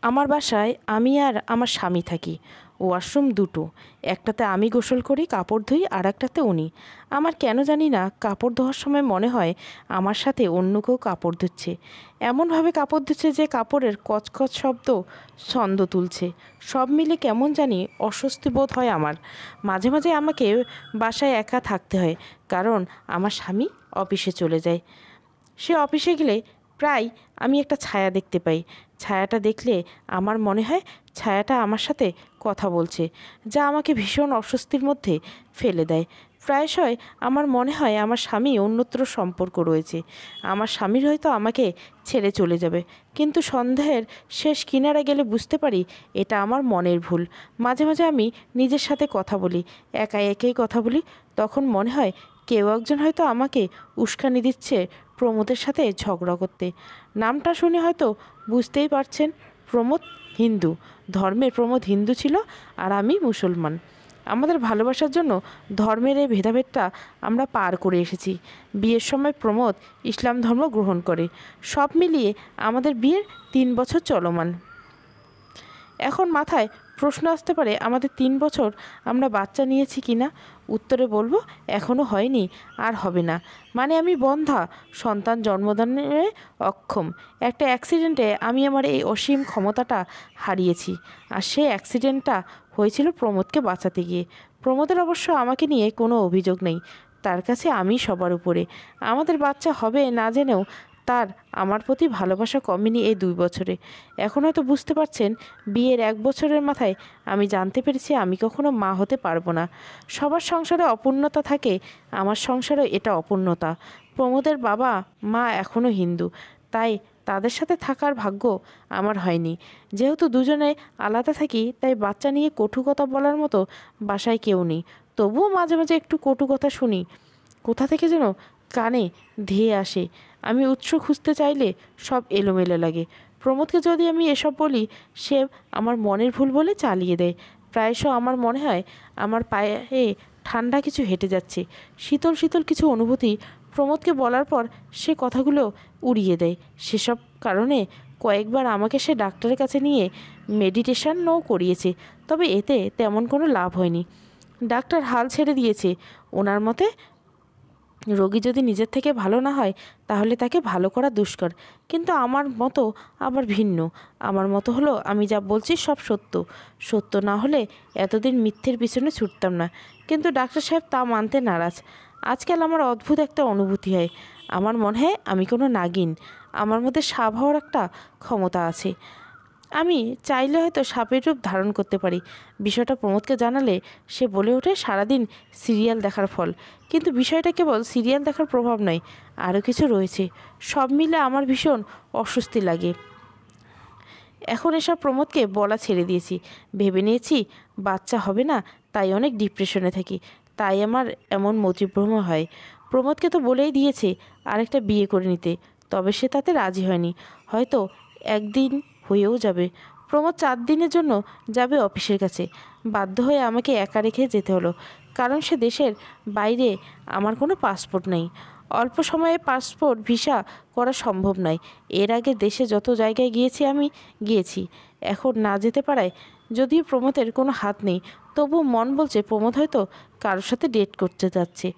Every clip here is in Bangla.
আমার বাসায় আমি আর আমার স্বামী থাকি। ওয়াশরুম দুটো, একটাতে আমি গোসল করি, কাপড় ধুই, আর একটাতে উনি। আমার কেন জানি না কাপড় ধোয়ার সময় মনে হয় আমার সাথে অন্য কেউ কাপড় ধুচ্ছে। এমনভাবে কাপড় ধুচ্ছে যে কাপড়ের কচকচ শব্দ ছন্দ তুলছে। সব মিলে কেমন জানি অস্বস্তি বোধ হয় আমার। মাঝে মাঝে আমাকে বাসায় একা থাকতে হয়, কারণ আমার স্বামী অফিসে চলে যায়। সে অফিসে গেলে প্রায় আমি একটা ছায়া দেখতে পাই। ছায়াটা দেখলে আমার মনে হয় ছায়াটা আমার সাথে কথা বলছে, যা আমাকে ভীষণ অস্বস্তির মধ্যে ফেলে দেয়। প্রায়শই আমার মনে হয় আমার স্বামী অন্যত্র সম্পর্ক রয়েছে। আমার স্বামীর হয়তো আমাকে ছেড়ে চলে যাবে, কিন্তু সন্দেহের শেষ কিনারা গেলে বুঝতে পারি এটা আমার মনের ভুল। মাঝে মাঝে আমি নিজের সাথে কথা বলি, একাই একাই কথা বলি। তখন মনে হয় কেউ একজন হয়তো আমাকে উস্কানি দিচ্ছে প্রমোদের সাথে ঝগড়া করতে। নামটা শুনে হয়তো বুঝতেই পারছেন, প্রমোদ হিন্দু ধর্মের। প্রমোদ হিন্দু ছিল আর আমি মুসলমান। আমাদের ভালোবাসার জন্য ধর্মের এই ভেদাভেদটা আমরা পার করে এসেছি। বিয়ের সময় প্রমোদ ইসলাম ধর্ম গ্রহণ করে। সব মিলিয়ে আমাদের বিয়ের 3 বছর চলমান। এখন মাথায় প্রশ্ন আসতে পারে আমাদের 3 বছর আমরা বাচ্চা নিয়েছি কি না। উত্তরে বলবো এখনও হয়নি, আর হবে না। মানে আমি বন্ধ্যা, সন্তান জন্মদানে অক্ষম। একটা অ্যাক্সিডেন্টে আমি আমার এই অসীম ক্ষমতাটা হারিয়েছি। আর সেই অ্যাক্সিডেন্টটা হয়েছিল প্রমোদকে বাঁচাতে গিয়ে। প্রমোদের অবশ্য আমাকে নিয়ে কোনো অভিযোগ নেই, তার কাছে আমি সবার উপরে। আমাদের বাচ্চা হবে না জেনেও তার আমার প্রতি ভালোবাসা কমেনি এই 2 বছরে। এখন হয়তো বুঝতে পারছেন, বিয়ের 1 বছরের মাথায় আমি জানতে পেরেছি আমি কখনো মা হতে পারবো না। সবার সংসারে অপূর্ণতা থাকে, আমার সংসারেও এটা অপূর্ণতা। প্রমোদের বাবা মা এখনও হিন্দু, তাই তাদের সাথে থাকার ভাগ্য আমার হয়নি। যেহেতু দুজনে আলাদা থাকি, তাই বাচ্চা নিয়ে কটু কথা বলার মতো বাসায় কেউ নেই। তবুও মাঝে মাঝে একটু কটু কথা শুনি, কোথা থেকে যেন কানে ধেয়ে আসে। আমি উৎস খুঁজতে চাইলে সব এলোমেলো লাগে। প্রমোদকে যদি আমি এসব বলি, সে আমার মনের ভুল বলে চালিয়ে দেয়। প্রায়শ আমার মনে হয় আমার পায়ে ঠান্ডা কিছু হেঁটে যাচ্ছে। শীতল শীতল কিছু অনুভূতি প্রমোদকে বলার পর সে কথাগুলো উড়িয়ে দেয়। সেসব কারণে কয়েকবার আমাকে সে ডাক্তারের কাছে নিয়ে মেডিটেশনও করিয়েছে, তবে এতে তেমন কোনো লাভ হয়নি। ডাক্তার হাল ছেড়ে দিয়েছে। ওনার মতে রোগী যদি নিজের থেকে ভালো না হয় তাহলে তাকে ভালো করা দুষ্কর। কিন্তু আমার মতো আবার ভিন্ন। আমার মতো হলো আমি যা বলছি সব সত্য। সত্য না হলে এতদিন মিথ্যের পিছনে ছুটতাম না। কিন্তু ডাক্তার সাহেব তা মানতে নারাজ। আজকাল আমার অদ্ভুত একটা অনুভূতি হয়। আমার মনে হয় আমি কোনো নাগিন। আমার মধ্যে সাপ হওয়ার একটা ক্ষমতা আছে। আমি চাইলে হয়তো সাপের রূপ ধারণ করতে পারি। বিষয়টা প্রমোদকে জানালে সে বলে ওঠে সারাদিন সিরিয়াল দেখার ফল। কিন্তু বিষয়টা কেবল সিরিয়াল দেখার প্রভাব নয়, আরও কিছু রয়েছে। সব মিলে আমার ভীষণ অস্বস্তি লাগে। এখন এসব প্রমোদকে বলা ছেড়ে দিয়েছি। ভেবে নিয়েছি বাচ্চা হবে না, তাই অনেক ডিপ্রেশনে থাকি, তাই আমার এমন মতিভ্রম হয়। প্রমোদকে তো বলেই দিয়েছে আরেকটা বিয়ে করে নিতে, তবে সে তাতে রাজি হয়নি। হয়তো একদিন হয়েও যাবে। প্রমোদ 4 দিনের জন্য যাবে অফিসের কাছে। বাধ্য হয়ে আমাকে একা রেখে যেতে হলো, কারণ সে দেশের বাইরে আমার কোনো পাসপোর্ট নেই। অল্প সময়ে পাসপোর্ট ভিসা করা সম্ভব নয়। এর আগে দেশে যত জায়গায় গিয়েছি আমি গিয়েছি। এখন না যেতে পারায়, যদিও প্রমোদের কোনো হাত নেই, তবু মন বলছে প্রমোদ হয়তো কারোর সাথে ডেট করতে যাচ্ছে।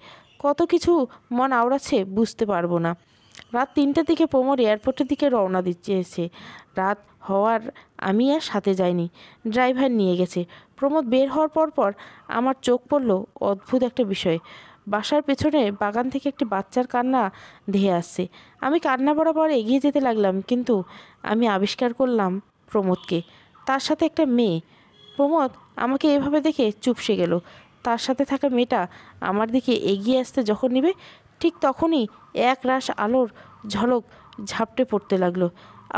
কত কিছু মন আওড়াচ্ছে বুঝতে পারবো না। রাত 3টের দিকে প্রমোদ এয়ারপোর্টের দিকে রওনা দিচ্ছে। রাত হওয়ার আমি আর সাথে যাইনি, ড্রাইভার নিয়ে গেছে। প্রমোদ বের হওয়ার পর আমার চোখ পড়ল অদ্ভুত একটা বিষয়। বাসার পেছনে বাগান থেকে একটি বাচ্চার কান্না ধেয়ে আসছে। আমি কান্না বরাবর এগিয়ে যেতে লাগলাম, কিন্তু আমি আবিষ্কার করলাম প্রমোদকে, তার সাথে একটা মেয়ে। প্রমোদ আমাকে এভাবে দেখে চুপসে গেল। তার সাথে থাকা মেয়েটা আমার দিকে এগিয়ে আসতে যখন নেবে, ঠিক তখনই এক রাশ আলোর ঝলক ঝাপটে পড়তে লাগলো।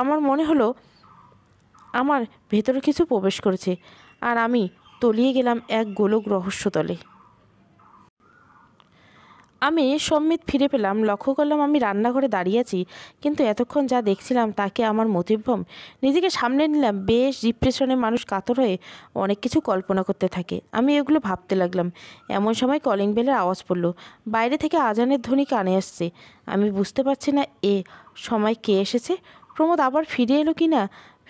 আমার মনে হলো আমার ভেতরে কিছু প্রবেশ করেছে, আর আমি তলিয়ে গেলাম এক গোলক রহস্যতলে। আমি সম্মিত ফিরে পেলাম। লক্ষ্য করলাম আমি রান্নাঘরে দাঁড়িয়ে আছি, কিন্তু এতক্ষণ যা দেখছিলাম তাকে আমার মতিভ্রম। নিজেকে সামলে নিলাম। বেশ ডিপ্রেশনে মানুষ কাতর হয়ে অনেক কিছু কল্পনা করতে থাকে। আমি এগুলো ভাবতে লাগলাম। এমন সময় কলিং বেলের আওয়াজ পড়ল। বাইরে থেকে আজানের ধ্বনি কানে আসছে। আমি বুঝতে পারছি না এ সময় কে এসেছে। প্রমোদ আবার ফিরে এলো কি না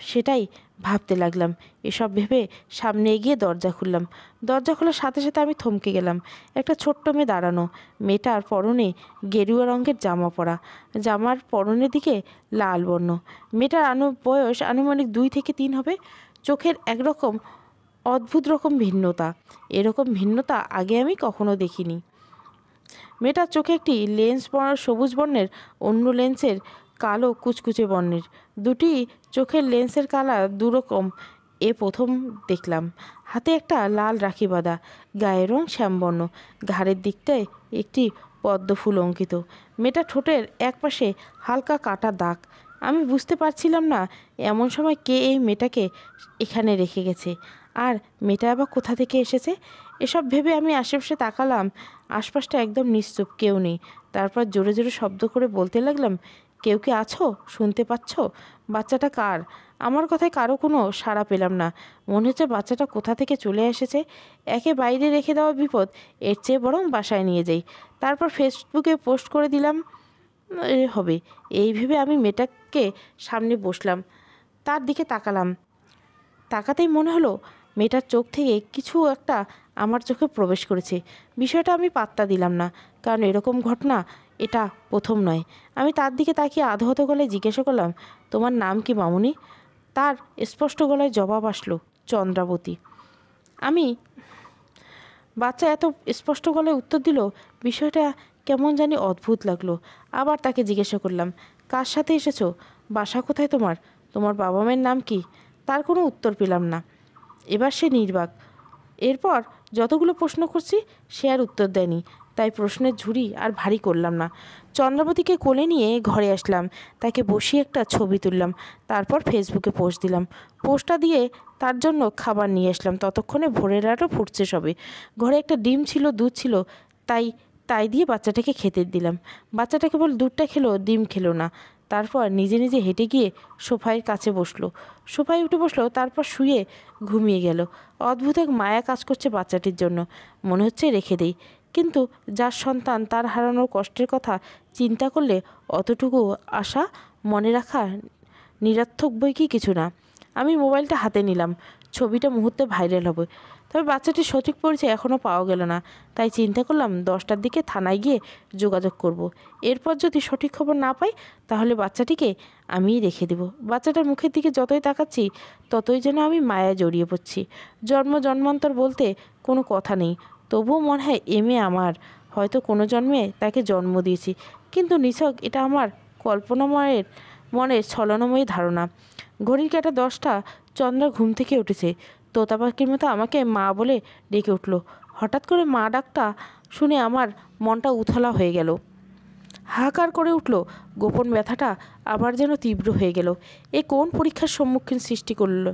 সেটাই ভাবতে লাগলাম। এসব ভেবে সামনে এগিয়ে দরজা খুললাম। দরজা খোলার সাথে সাথে আমি থমকে গেলাম। একটা ছোট্ট মেয়ে দাঁড়ানো। মেয়েটার পরনে গেরুয়া রঙের জামা পরা, জামার পরনের দিকে লাল বর্ণ। মেয়েটার বয়স আনুমানিক 2 থেকে 3 হবে। চোখের একরকম অদ্ভুত রকম ভিন্নতা। এরকম ভিন্নতা আগে আমি কখনো দেখিনি। মেয়েটার চোখে একটি লেন্স সবুজ বর্ণের, অন্য লেন্সের কালো কুচকুচে বর্ণের। দুটি চোখের লেন্সের কালার দুরকম এ প্রথম দেখলাম। হাতে একটা লাল রাখি বাঁধা, গায়ের রং শ্যামবর্ণ, ঘাড়ের দিকটায় একটি পদ্ম ফুল অঙ্কিত। মেয়েটা ঠোঁটের একপাশে হালকা কাটা দাগ। আমি বুঝতে পারছিলাম না এমন সময় কে এই মেয়েটাকে এখানে রেখে গেছে, আর মেয়েটা আবার কোথা থেকে এসেছে। এসব ভেবে আমি আশেপাশে তাকালাম। আশপাশটা একদম নিশ্চুপ, কেউ নেই। তারপর জোরে জোরে শব্দ করে বলতে লাগলাম, কেউ কি আছো? শুনতে পাচ্ছ? বাচ্চাটা কার? আমার কথায় কারো কোনো সাড়া পেলাম না। মনে হচ্ছে বাচ্চাটা কোথা থেকে চলে এসেছে। একে বাইরে রেখে দেওয়া বিপদ, এর চেয়ে বরং বাসায় নিয়ে যাই, তারপর ফেসবুকে পোস্ট করে দিলাম হবে। এই ভেবে আমি মেয়েটাকে সামনে বসলাম, তার দিকে তাকালাম। তাকাতেই মনে হলো মেয়েটার চোখ থেকে কিছু একটা আমার চোখে প্রবেশ করেছে। বিষয়টা আমি পাত্তা দিলাম না, কারণ এরকম ঘটনা এটা প্রথম নয়। আমি তার দিকে তাকিয়ে আধহত গলায় জিজ্ঞাসা করলাম, তোমার নাম কি মামুনি? তার স্পষ্ট গলায় জবাব আসলো, চন্দ্রাবতী। আমি বাচ্চা এত স্পষ্ট গলায় উত্তর দিল, বিষয়টা কেমন জানি অদ্ভুত লাগলো। আবার তাকে জিজ্ঞাসা করলাম, কার সাথে এসেছো? বাসা কোথায় তোমার? তোমার বাবা মায়ের নাম কি? তার কোনো উত্তর পেলাম না। এবার সে নির্বাক। এরপর যতগুলো প্রশ্ন করছি সে আর উত্তর দেয়নি, তাই প্রশ্নের ঝুড়ি আর ভারী করলাম না। চন্দ্রাবতীকে কোলে নিয়ে ঘরে আসলাম। তাকে বসিয়ে একটা ছবি তুললাম, তারপর ফেসবুকে পোস্ট দিলাম। পোস্টটা দিয়ে তার জন্য খাবার নিয়ে আসলাম। ততক্ষণে ভোরের আলো ফুটছে সবে। ঘরে একটা ডিম ছিল, দুধ ছিল, তাই তাই দিয়ে বাচ্চাটাকে খেতে দিলাম। বাচ্চাটা কেবল দুধটা খেলো, ডিম খেলো না। তারপর নিজে নিজে হেঁটে গিয়ে সোফায়ের কাছে বসলো, সোফায় উঠে বসলো, তারপর শুয়ে ঘুমিয়ে গেল। অদ্ভুত এক মায়া কাজ করছে বাচ্চাটির জন্য। মনে হচ্ছে রেখে দেই, কিন্তু যার সন্তান তার হারানোর কষ্টের কথা চিন্তা করলে অতটুকু আশা মনে রাখা নিরর্থক বই কি কিছু না। আমি মোবাইলটা হাতে নিলাম, ছবিটা মুহূর্তে ভাইরাল হবে। তবে বাচ্চাটির সঠিক পরিচয় এখনও পাওয়া গেল না, তাই চিন্তা করলাম 10টার দিকে থানায় গিয়ে যোগাযোগ করব। এরপর যদি সঠিক খবর না পাই তাহলে বাচ্চাটিকে আমিই রেখে দেব। বাচ্চাটার মুখের দিকে যতই তাকাচ্ছি ততই যেন আমি মায়ায় জড়িয়ে পড়ছি। জন্মান্তর বলতে কোনো কথা নেই, তবুও মনে হয় মেয়ে আমার। হয়তো কোনো জন্মে তাকে জন্ম দিয়েছি, কিন্তু নিছক এটা আমার মনের ছলনাময়ী ধারণা। ঘড়ির কাঁটা 10টা। চন্দ্রা ঘুম থেকে উঠেছে। তোতা পাখির মতো আমাকে মা বলে ডেকে উঠল। হঠাৎ করে মা ডাকটা শুনে আমার মনটা উথলা হয়ে গেল। হাহাকার করে উঠল। গোপন ব্যথাটা আবার যেন তীব্র হয়ে গেল। এ কোন পরীক্ষার সম্মুখীন সৃষ্টি করল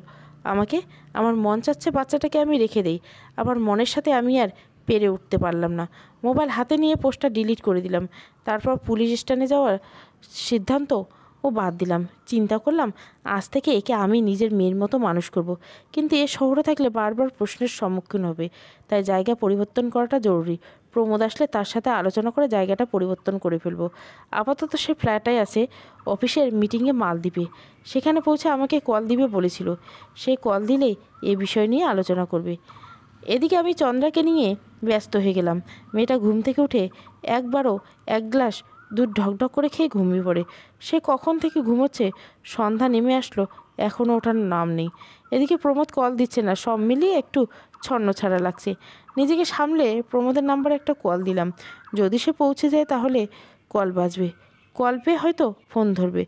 আমাকে? আমার মন চাচ্ছে বাচ্চাটাকে আমি রেখে দেই, আবার মনের সাথে আমি আর পেরে উঠতে পারলাম না। মোবাইল হাতে নিয়ে পোস্টটা ডিলিট করে দিলাম। তারপর পুলিশ স্টেশনে যাওয়ার সিদ্ধান্ত বাদ দিলাম। চিন্তা করলাম আজ থেকে একে আমি নিজের মেয়ের মতো মানুষ করব। কিন্তু এ শহরে থাকলে বারবার প্রশ্নের সম্মুখীন হবে, তাই জায়গা পরিবর্তন করাটা জরুরি। প্রমোদ আসলে তার সাথে আলোচনা করে জায়গাটা পরিবর্তন করে ফেলবো। আপাতত সে ফ্ল্যাটে আছে, অফিসের মিটিংয়ে মালদ্বীপে। সেখানে পৌঁছে আমাকে কল দিবে বলেছিল। সেই কল দিলেই এ বিষয় নিয়ে আলোচনা করবে। এদিকে আমি চন্দ্রাকে নিয়ে ব্যস্ত হয়ে গেলাম। মেয়েটা ঘুম থেকে উঠে একবারও এক গ্লাস দুধ ঢকঢক করে খেয়ে ঘুমিয়ে পড়ে। সে কখন থেকে ঘুমোচ্ছে, সন্ধ্যা নেমে আসলো, এখনও ওঠার নাম নেই। এদিকে প্রমোদ কল দিচ্ছে না, সব মিলিয়ে একটু ছন্নছাড়া লাগছে। নিজেকে সামলে প্রমোদের নাম্বারে একটা কল দিলাম। যদি সে পৌঁছে যায় তাহলে কল বাজবে, কল পেয়ে হয়তো ফোন ধরবে,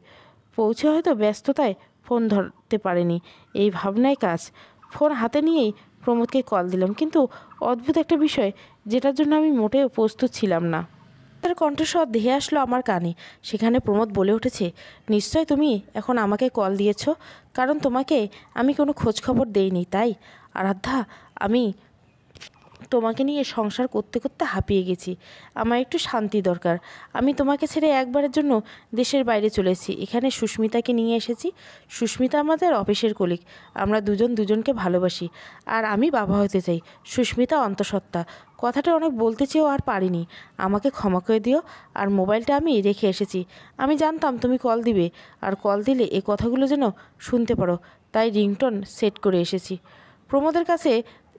পৌঁছে হয়তো ব্যস্ততায় ফোন ধরতে পারেনি, এই ভাবনায় কাজ। ফোন হাতে নিয়েই প্রমোদকে কল দিলাম, কিন্তু অদ্ভুত একটা বিষয় যেটার জন্য আমি মোটেও প্রস্তুত ছিলাম না। তার কণ্ঠস্বর ধেয়ে আসলো আমার কানে। সেখানে প্রমোদ বলে উঠেছে, নিশ্চয় তুমি এখন আমাকে কল দিয়েছ, কারণ তোমাকে আমি কোনো খোঁজ খবর দেইনি, তাই? আরাধ্যা, আমি তোমাকে নিয়ে সংসার করতে করতে হাঁপিয়ে গেছি। আমার একটু শান্তি দরকার। আমি তোমাকে ছেড়ে একবারের জন্য দেশের বাইরে চলে এসেছি। এখানে সুস্মিতাকে নিয়ে এসেছি। সুস্মিতা আমাদের অফিসের কলিগ। আমরা দুজন দুজনকে ভালোবাসি। আর আমি বাবা হতে চাই। সুস্মিতা অন্তঃসত্ত্বা। কথাটা অনেক বলতে চেয়েও আর পারিনি। আমাকে ক্ষমা করে দিও। আর মোবাইলটা আমি রেখে এসেছি। আমি জানতাম তুমি কল দিবে, আর কল দিলে এ কথাগুলো যেন শুনতে পারো, তাই রিংটোন সেট করে এসেছি। প্রমোদের কাছে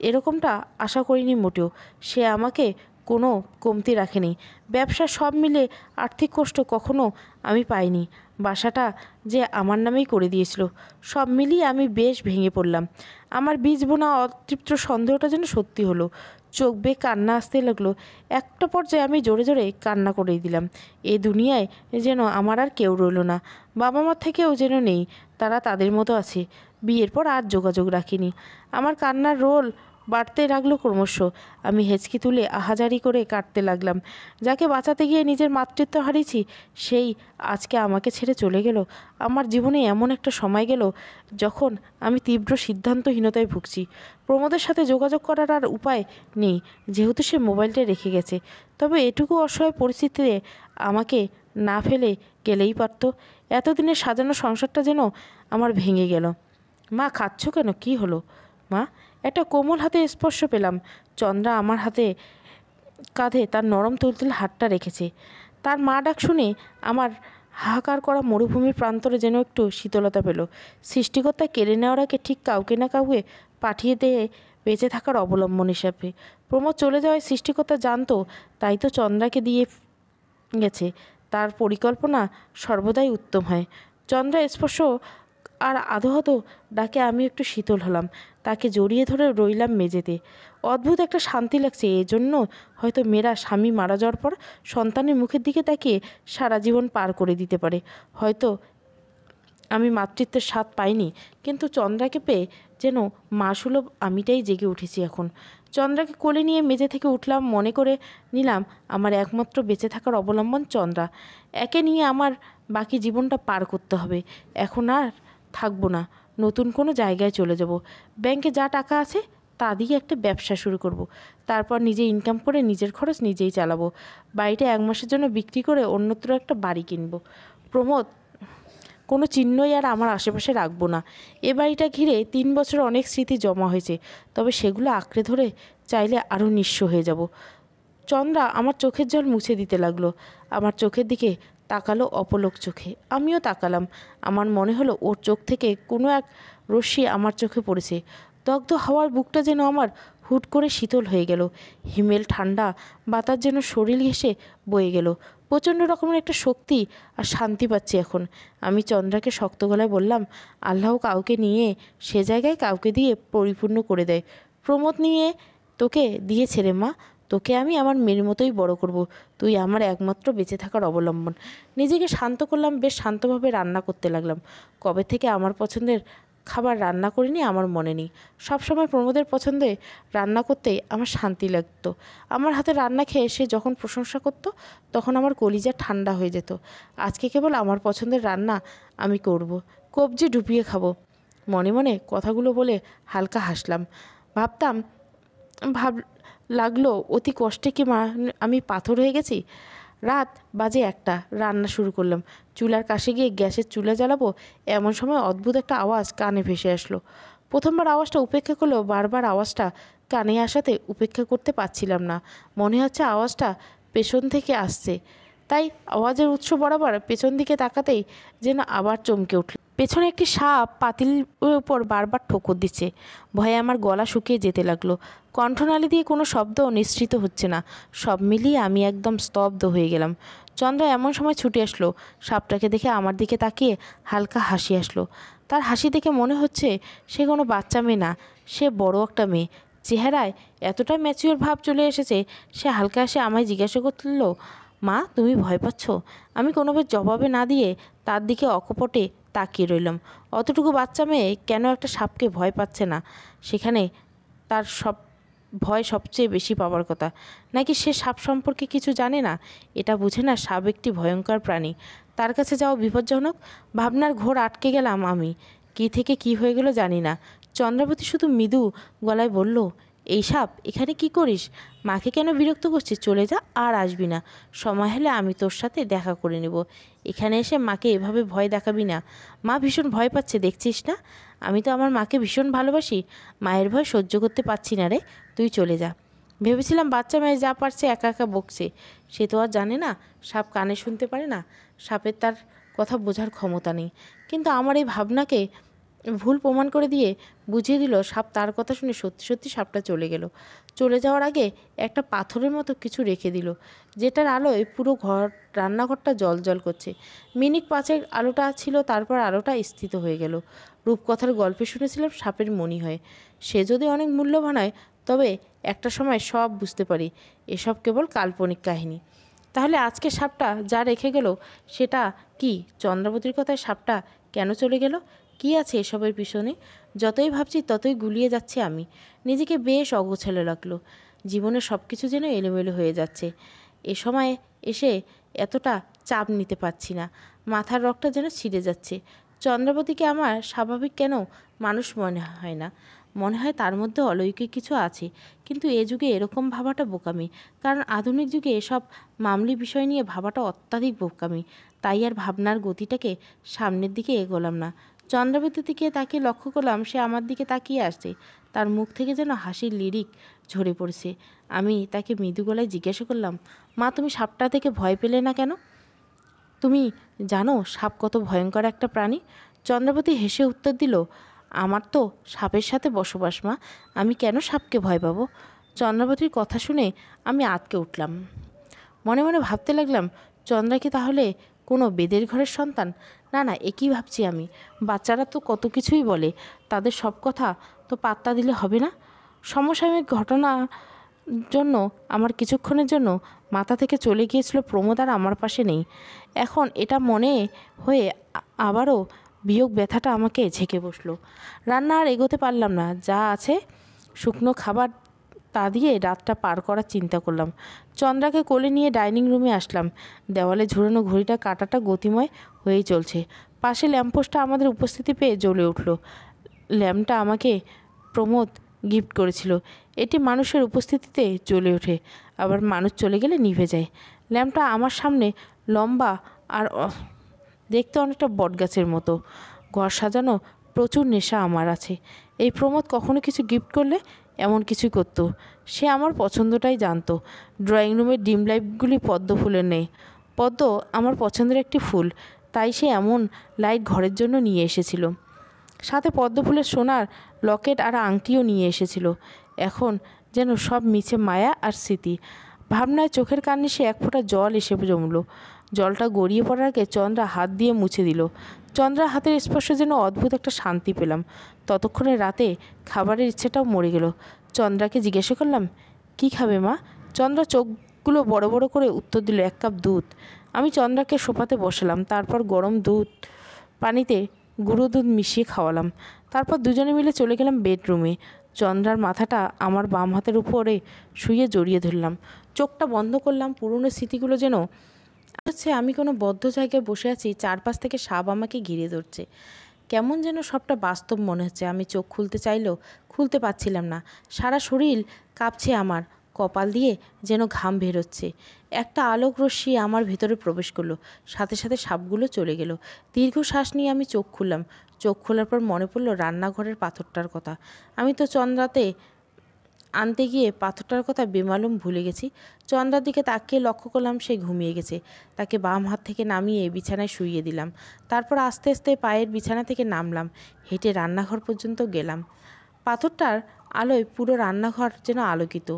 এরকমটা আশা করিনি মোটেও। সে আমাকে কোনো কমতি রাখেনি। ব্যবসা সব মিলে আর্থিক কষ্ট কখনো আমি পাইনি। বাসাটা যে আমার নামেই করে দিয়েছিল। সব মিলিয়ে আমি বেশ ভেঙে পড়লাম। আমার বীজ বোনা অতৃপ্ত সন্দেহটা যেন সত্যি হলো। চোখ বেয়ে কান্না আসতে লাগলো। একটা পর্যায়ে আমি জোরে জোরে কান্না করে দিলাম। এ দুনিয়ায় যেন আমার আর কেউ রইল না। বাবা মার থেকেও যেন নেই। তারা তাদের মতো আছে। বিয়ের পর আর যোগাযোগ রাখিনি। আমার কান্নার রোল বাড়তে লাগলো ক্রমশ। আমি হেঁচকি তুলে আহাজারি করে কাটতে লাগলাম। যাকে বাঁচাতে গিয়ে নিজের মাতৃত্ব হারিয়েছি, সেই আজকে আমাকে ছেড়ে চলে গেল। আমার জীবনে এমন একটা সময় গেল যখন আমি তীব্র সিদ্ধান্তহীনতায় ভুগছি। প্রমোদের সাথে যোগাযোগ করার আর উপায় নেই, যেহেতু সে মোবাইলটা রেখে গেছে। তবে এটুকু অসহায় পরিস্থিতিতে আমাকে না ফেলে গেলেই পারত। এতদিনের সাজানো সংসারটা যেন আমার ভেঙে গেল। মা, খাচ্ছ কেন? কি হলো মা? একটা কোমল হাতে স্পর্শ পেলাম। চন্দ্রা আমার হাতে কাঁধে তার নরম তুলতুল হাতটা রেখেছে। তার মা ডাক শুনে আমার হাহাকার করা মরুভূমির প্রান্তরে যেন একটু শীতলতা পেল। সৃষ্টিকর্তা কেড়ে নেওয়ার আগে ঠিক কাউকে না কাউকে পাঠিয়ে দিয়ে বেঁচে থাকার অবলম্বন হিসাবে। প্রমোদ চলে যাওয়ায় সৃষ্টিকর্তা জানতো, তাই তো চন্দ্রাকে দিয়ে গেছে। তার পরিকল্পনা সর্বদাই উত্তম হয়। চন্দ্রা স্পর্শ আর আধো ডাকে আমি একটু শীতল হলাম। তাকে জড়িয়ে ধরে রইলাম মেঝেতে। অদ্ভুত একটা শান্তি লাগছে। এজন্য হয়তো মেয়েরা স্বামী মারা যাওয়ার পর সন্তানের মুখের দিকে তাকিয়ে সারা জীবন পার করে দিতে পারে। হয়তো আমি মাতৃত্বের স্বাদ পাইনি, কিন্তু চন্দ্রাকে পেয়ে যেন মাসুলভ আমিটাই জেগে উঠেছি এখন। চন্দ্রাকে কোলে নিয়ে মেঝে থেকে উঠলাম। মনে করে নিলাম আমার একমাত্র বেঁচে থাকার অবলম্বন চন্দ্রা। একে নিয়ে আমার বাকি জীবনটা পার করতে হবে। এখন আর থাকবো না। নতুন কোনো জায়গায় চলে যাব। ব্যাংকে যা টাকা আছে তা দিয়ে একটা ব্যবসা শুরু করব। তারপর নিজে ইনকাম করে নিজের খরচ নিজেই চালাবো। বাড়িটা 1 মাসের জন্য বিক্রি করে অন্যত্র একটা বাড়ি কিনবো। প্রমোদ কোনো চিহ্নই আর আমার আশেপাশে রাখবো না। এ বাড়িটা ঘিরে 3 বছর অনেক স্মৃতি জমা হয়েছে, তবে সেগুলো আঁকড়ে ধরে চাইলে আরও নিঃস্ব হয়ে যাব। চন্দ্রা আমার চোখের জল মুছে দিতে লাগলো। আমার চোখের দিকে তাকালো অপলক চোখে। আমিও তাকালাম। আমার মনে হলো ওর চোখ থেকে কোনো এক রশ্মি আমার চোখে পড়েছে। দগ্ধ হাওয়ার বুকটা যেন আমার হুট করে শীতল হয়ে গেল। হিমেল ঠান্ডা বাতাস যেন শরীর ঘেঁষে বয়ে গেল। প্রচণ্ড রকমের একটা শক্তি আর শান্তি পাচ্ছি এখন। আমি চন্দ্রাকে শক্ত গলায় বললাম, আল্লাহ কাউকে নিয়ে সে জায়গায় কাউকে দিয়ে পরিপূর্ণ করে দেয়। প্রমোদ নিয়ে তোকে দিয়েছে রে মা। তোকে আমি আমার মেয়ের মতোই বড় করব। তুই আমার একমাত্র বেঁচে থাকার অবলম্বন। নিজেকে শান্ত করলাম। বেশ শান্তভাবে রান্না করতে লাগলাম। কবে থেকে আমার পছন্দের খাবার রান্না করিনি আমার মনে নেই। সবসময় প্রমোদের পছন্দে রান্না করতে আমার শান্তি লাগতো। আমার হাতে রান্না খেয়ে সে যখন প্রশংসা করতো, তখন আমার কলিজা ঠান্ডা হয়ে যেত। আজকে কেবল আমার পছন্দের রান্না আমি করব। কবজি ডুবিয়ে খাবো। মনে মনে কথাগুলো বলে হালকা হাসলাম। ভাব লাগলো অতি কষ্টে কি আমি পাথর হয়ে গেছি। রাত বাজে 1টা। রান্না শুরু করলাম। চুলার কাছে গিয়ে গ্যাসের চুলা জ্বালাবো, এমন সময় অদ্ভুত একটা আওয়াজ কানে ভেসে আসলো। প্রথমবার আওয়াজটা উপেক্ষা করলেও বারবার আওয়াজটা কানে আসাতে উপেক্ষা করতে পারছিলাম না। মনে হচ্ছে আওয়াজটা পেছন থেকে আসছে। তাই আওয়াজের উৎস বরাবর পেছন দিকে তাকাতেই যেন আবার চমকে উঠল। পেছনে একটি সাপ পাতিলের উপর বারবার ঠোকর দিচ্ছে। ভয়ে আমার গলা শুকিয়ে যেতে লাগলো। কণ্ঠনালী দিয়ে কোনো শব্দ নিঃসৃত হচ্ছে না। সব মিলিয়ে আমি একদম স্তব্ধ হয়ে গেলাম। চন্দ্রা এমন সময় ছুটে আসলো। সাপটাকে দেখে আমার দিকে তাকিয়ে হালকা হাসি আসলো। তার হাসি দেখে মনে হচ্ছে সে কোনো বাচ্চা মেয়ে না, সে বড় একটা মেয়ে। চেহারায় এতটা ম্যাচিওর ভাব চলে এসেছে। সে হালকা হাসে আমায় জিজ্ঞাসা করল, মা তুমি ভয় পাচ্ছ? আমি কোনোভাবে জবাবে না দিয়ে তার দিকে অকপটে তাকিয়ে রইলাম। অতটুকু বাচ্চা মেয়ে কেন একটা সাপকে ভয় পাচ্ছে না? সেখানে তার ভয় সবচেয়ে বেশি পাওয়ার কথা। নাকি সে সাপ সম্পর্কে কিছু জানে না? এটা বুঝে না সাপ একটি ভয়ঙ্কর প্রাণী, তার কাছে যাওয়া বিপজ্জনক। ভাবনার ঘোর আটকে গেলাম আমি। কি থেকে কি হয়ে গেল জানি না। চন্দ্রাবতী শুধু মৃদু গলায় বলল, এই সাপ, এখানে কি করিস? মাকে কেন বিরক্ত করছিস? চলে যা, আর আসবি না। সময় হলে আমি তোর সাথে দেখা করে নেব। এখানে এসে মাকে এভাবে ভয় দেখাবি না। মা ভীষণ ভয় পাচ্ছে, দেখছিস না? আমি তো আমার মাকে ভীষণ ভালোবাসি। মায়ের ভয় সহ্য করতে পারছি না রে, তুই চলে যা। ভেবেছিলাম বাচ্চা মেয়ে যা পারছে একা একা বকছে। সে তো আর জানে না সাপ কানে শুনতে পারে না, সাপের তার কথা বোঝার ক্ষমতা নেই। কিন্তু আমার এই ভাবনাকে ভুল প্রমাণ করে দিয়ে বুঝিয়ে দিল সাপ তার কথা শুনে সত্যি সত্যি সাপটা চলে গেল। চলে যাওয়ার আগে একটা পাথরের মতো কিছু রেখে দিল, যেটার আলোয় পুরো রান্নাঘরটা জল করছে। মিনিট পাঁচেক আলোটা ছিল, তারপর আলোটা স্থিত হয়ে গেল। রূপকথার গল্পে শুনেছিলাম সাপের মণি হয়। সে যদি অনেক মূল্যবান হয়, তবে একটা সময় সব বুঝতে পারি এসব কেবল কাল্পনিক কাহিনী। তাহলে আজকে সাপটা যা রেখে গেল সেটা কি? চন্দ্রাবতীর কথায় সাপটা কেন চলে গেল? কি আছে এসবের পিছনে? যতই ভাবছি ততই গুলিয়ে যাচ্ছে আমি। নিজেকে বেশ অগোছালো লাগলো। জীবনের সব কিছু যেন এলোমেলো হয়ে যাচ্ছে। এ সময় এসে এতটা চাপ নিতে পারছি না। মাথার রগটা যেন ছিঁড়ে যাচ্ছে। চন্দ্রাবতীকে আমার স্বাভাবিক কেন মানুষ মনে হয় না? মনে হয় তার মধ্যে অলৌকিক কিছু আছে। কিন্তু এ যুগে এরকম ভাবাটা বোকামি, কারণ আধুনিক যুগে এসব মামলি বিষয় নিয়ে ভাবাটা অত্যাধিক বোকামি। তাই আর ভাবনার গতিটাকে সামনের দিকে এগোলাম না। চন্দ্রাবতীর দিকে তাকে লক্ষ্য করলাম, সে আমার দিকে তাকিয়ে আসছে। তার মুখ থেকে যেন হাসির লিরিক ঝরে পড়ছে। আমি তাকে মৃদু গলায় জিজ্ঞাসা করলাম, মা, তুমি সাপটা থেকে ভয় পেলে না কেন? তুমি জানো সাপ কত ভয়ঙ্কর একটা প্রাণী? চন্দ্রাবতী হেসে উত্তর দিল, আমার তো সাপের সাথে বসবাস, মা। আমি কেন সাপকে ভয় পাবো? চন্দ্রাবতীর কথা শুনে আমি আঁতকে উঠলাম। মনে মনে ভাবতে লাগলাম, চন্দ্রা কি তাহলে কোনো বেদের ঘরের সন্তান? না না, একই ভাবছি আমি। বাচ্চারা তো কত কিছুই বলে, তাদের সব কথা তো পাত্তা দিলে হবে না। সমসাময়িক ঘটনা জন্য আমার কিছুক্ষণের জন্য মাথা থেকে চলে গিয়েছিল প্রমোদ আর আমার পাশে নেই। এখন এটা মনে হয়ে আবারও বিয়োগ ব্যথাটা আমাকে ঝেঁকে বসলো। রান্না আর এগোতে পারলাম না। যা আছে শুকনো খাবার তা দিয়ে রাতটা পার করার চিন্তা করলাম। চন্দ্রাকে কোলে নিয়ে ডাইনিং রুমে আসলাম। দেওয়ালে ঝুলানো ঘড়িটা কাঁটাটা গতিময় হয়েই চলছে। পাশে ল্যাম্পপোস্টটা আমাদের উপস্থিতি পেয়ে জ্বলে উঠল। ল্যাম্পটা আমাকে প্রমোদ গিফট করেছিল। এটি মানুষের উপস্থিতিতে জ্বলে ওঠে, আবার মানুষ চলে গেলে নিভে যায়। ল্যাম্পটা আমার সামনে লম্বা আর দেখতে অনেকটা বটগাছের মতো। ঘর সাজানো প্রচুর নেশা আমার আছে। এই প্রমোদ কখনো কিছু গিফট করলে এমন কিছুই করতো। সে আমার পছন্দটাই জানতো। ড্রয়িং রুমের ডিম লাইটগুলি পদ্ম ফুলের নেই। পদ্ম আমার পছন্দের একটি ফুল, তাই সে এমন লাইট ঘরের জন্য নিয়ে এসেছিল। সাথে পদ্ম ফুলের সোনার লকেট আর আংটিও নিয়ে এসেছিল। এখন যেন সব মিছে মায়া আর স্মৃতি। ভাবনায় চোখের কান্নিসে এক ফোঁটা জল এসে জমল। জলটা গড়িয়ে পড়ার আগে চন্দ্রা হাত দিয়ে মুছে দিল। চন্দ্রার হাতের স্পর্শ যেন অদ্ভুত একটা শান্তি পেলাম। ততক্ষণে রাতে খাবারের ইচ্ছেটাও মরে গেল। চন্দ্রাকে জিজ্ঞাসা করলাম, কি খাবে মা? চন্দ্রা চোখগুলো বড় বড় করে উত্তর দিল, 1 কাপ দুধ। আমি চন্দ্রাকে সোফাতে বসালাম। তারপর গরম দুধ পানিতে গুঁড়ো দুধ মিশিয়ে খাওয়ালাম। তারপর দুজনে মিলে চলে গেলাম বেডরুমে। চন্দ্রার মাথাটা আমার বাম হাতের উপরে শুয়ে জড়িয়ে ধরলাম। চোখটা বন্ধ করলাম। পুরনো স্মৃতিগুলো যেন আমি কোনো বদ্ধ জায়গায় বসে আছি, চারপাশ থেকে সাপ আমাকে ঘিরে ধরছে। কেমন যেন সবটা বাস্তব মনে হচ্ছে। আমি চোখ খুলতে চাইলেও খুলতে পারছিলাম না। সারা শরীর কাঁপছে আমার, কপাল দিয়ে যেন ঘাম বেরোচ্ছে। একটা আলোক রশ্মি আমার ভেতরে প্রবেশ করলো, সাথে সাথে সাপগুলো চলে গেল। দীর্ঘ শ্বাস নিয়ে আমি চোখ খুললাম। চোখ খোলার পর মনে পড়লো রান্নাঘরের পাথরটার কথা। আমি তো চন্দ্রাতে আনতে গিয়ে পাথরটার কথা বেমালুম ভুলে গেছি। চন্দ্রার দিকে তাকিয়ে লক্ষ্য করলাম সে ঘুমিয়ে গেছে। তাকে বাম হাত থেকে নামিয়ে বিছানায় শুইয়ে দিলাম। তারপর আস্তে আস্তে পায়ের বিছানা থেকে নামলাম, হেঁটে রান্নাঘর পর্যন্ত গেলাম। পাথরটার আলোয় পুরো রান্নাঘর যেন আলোকিত।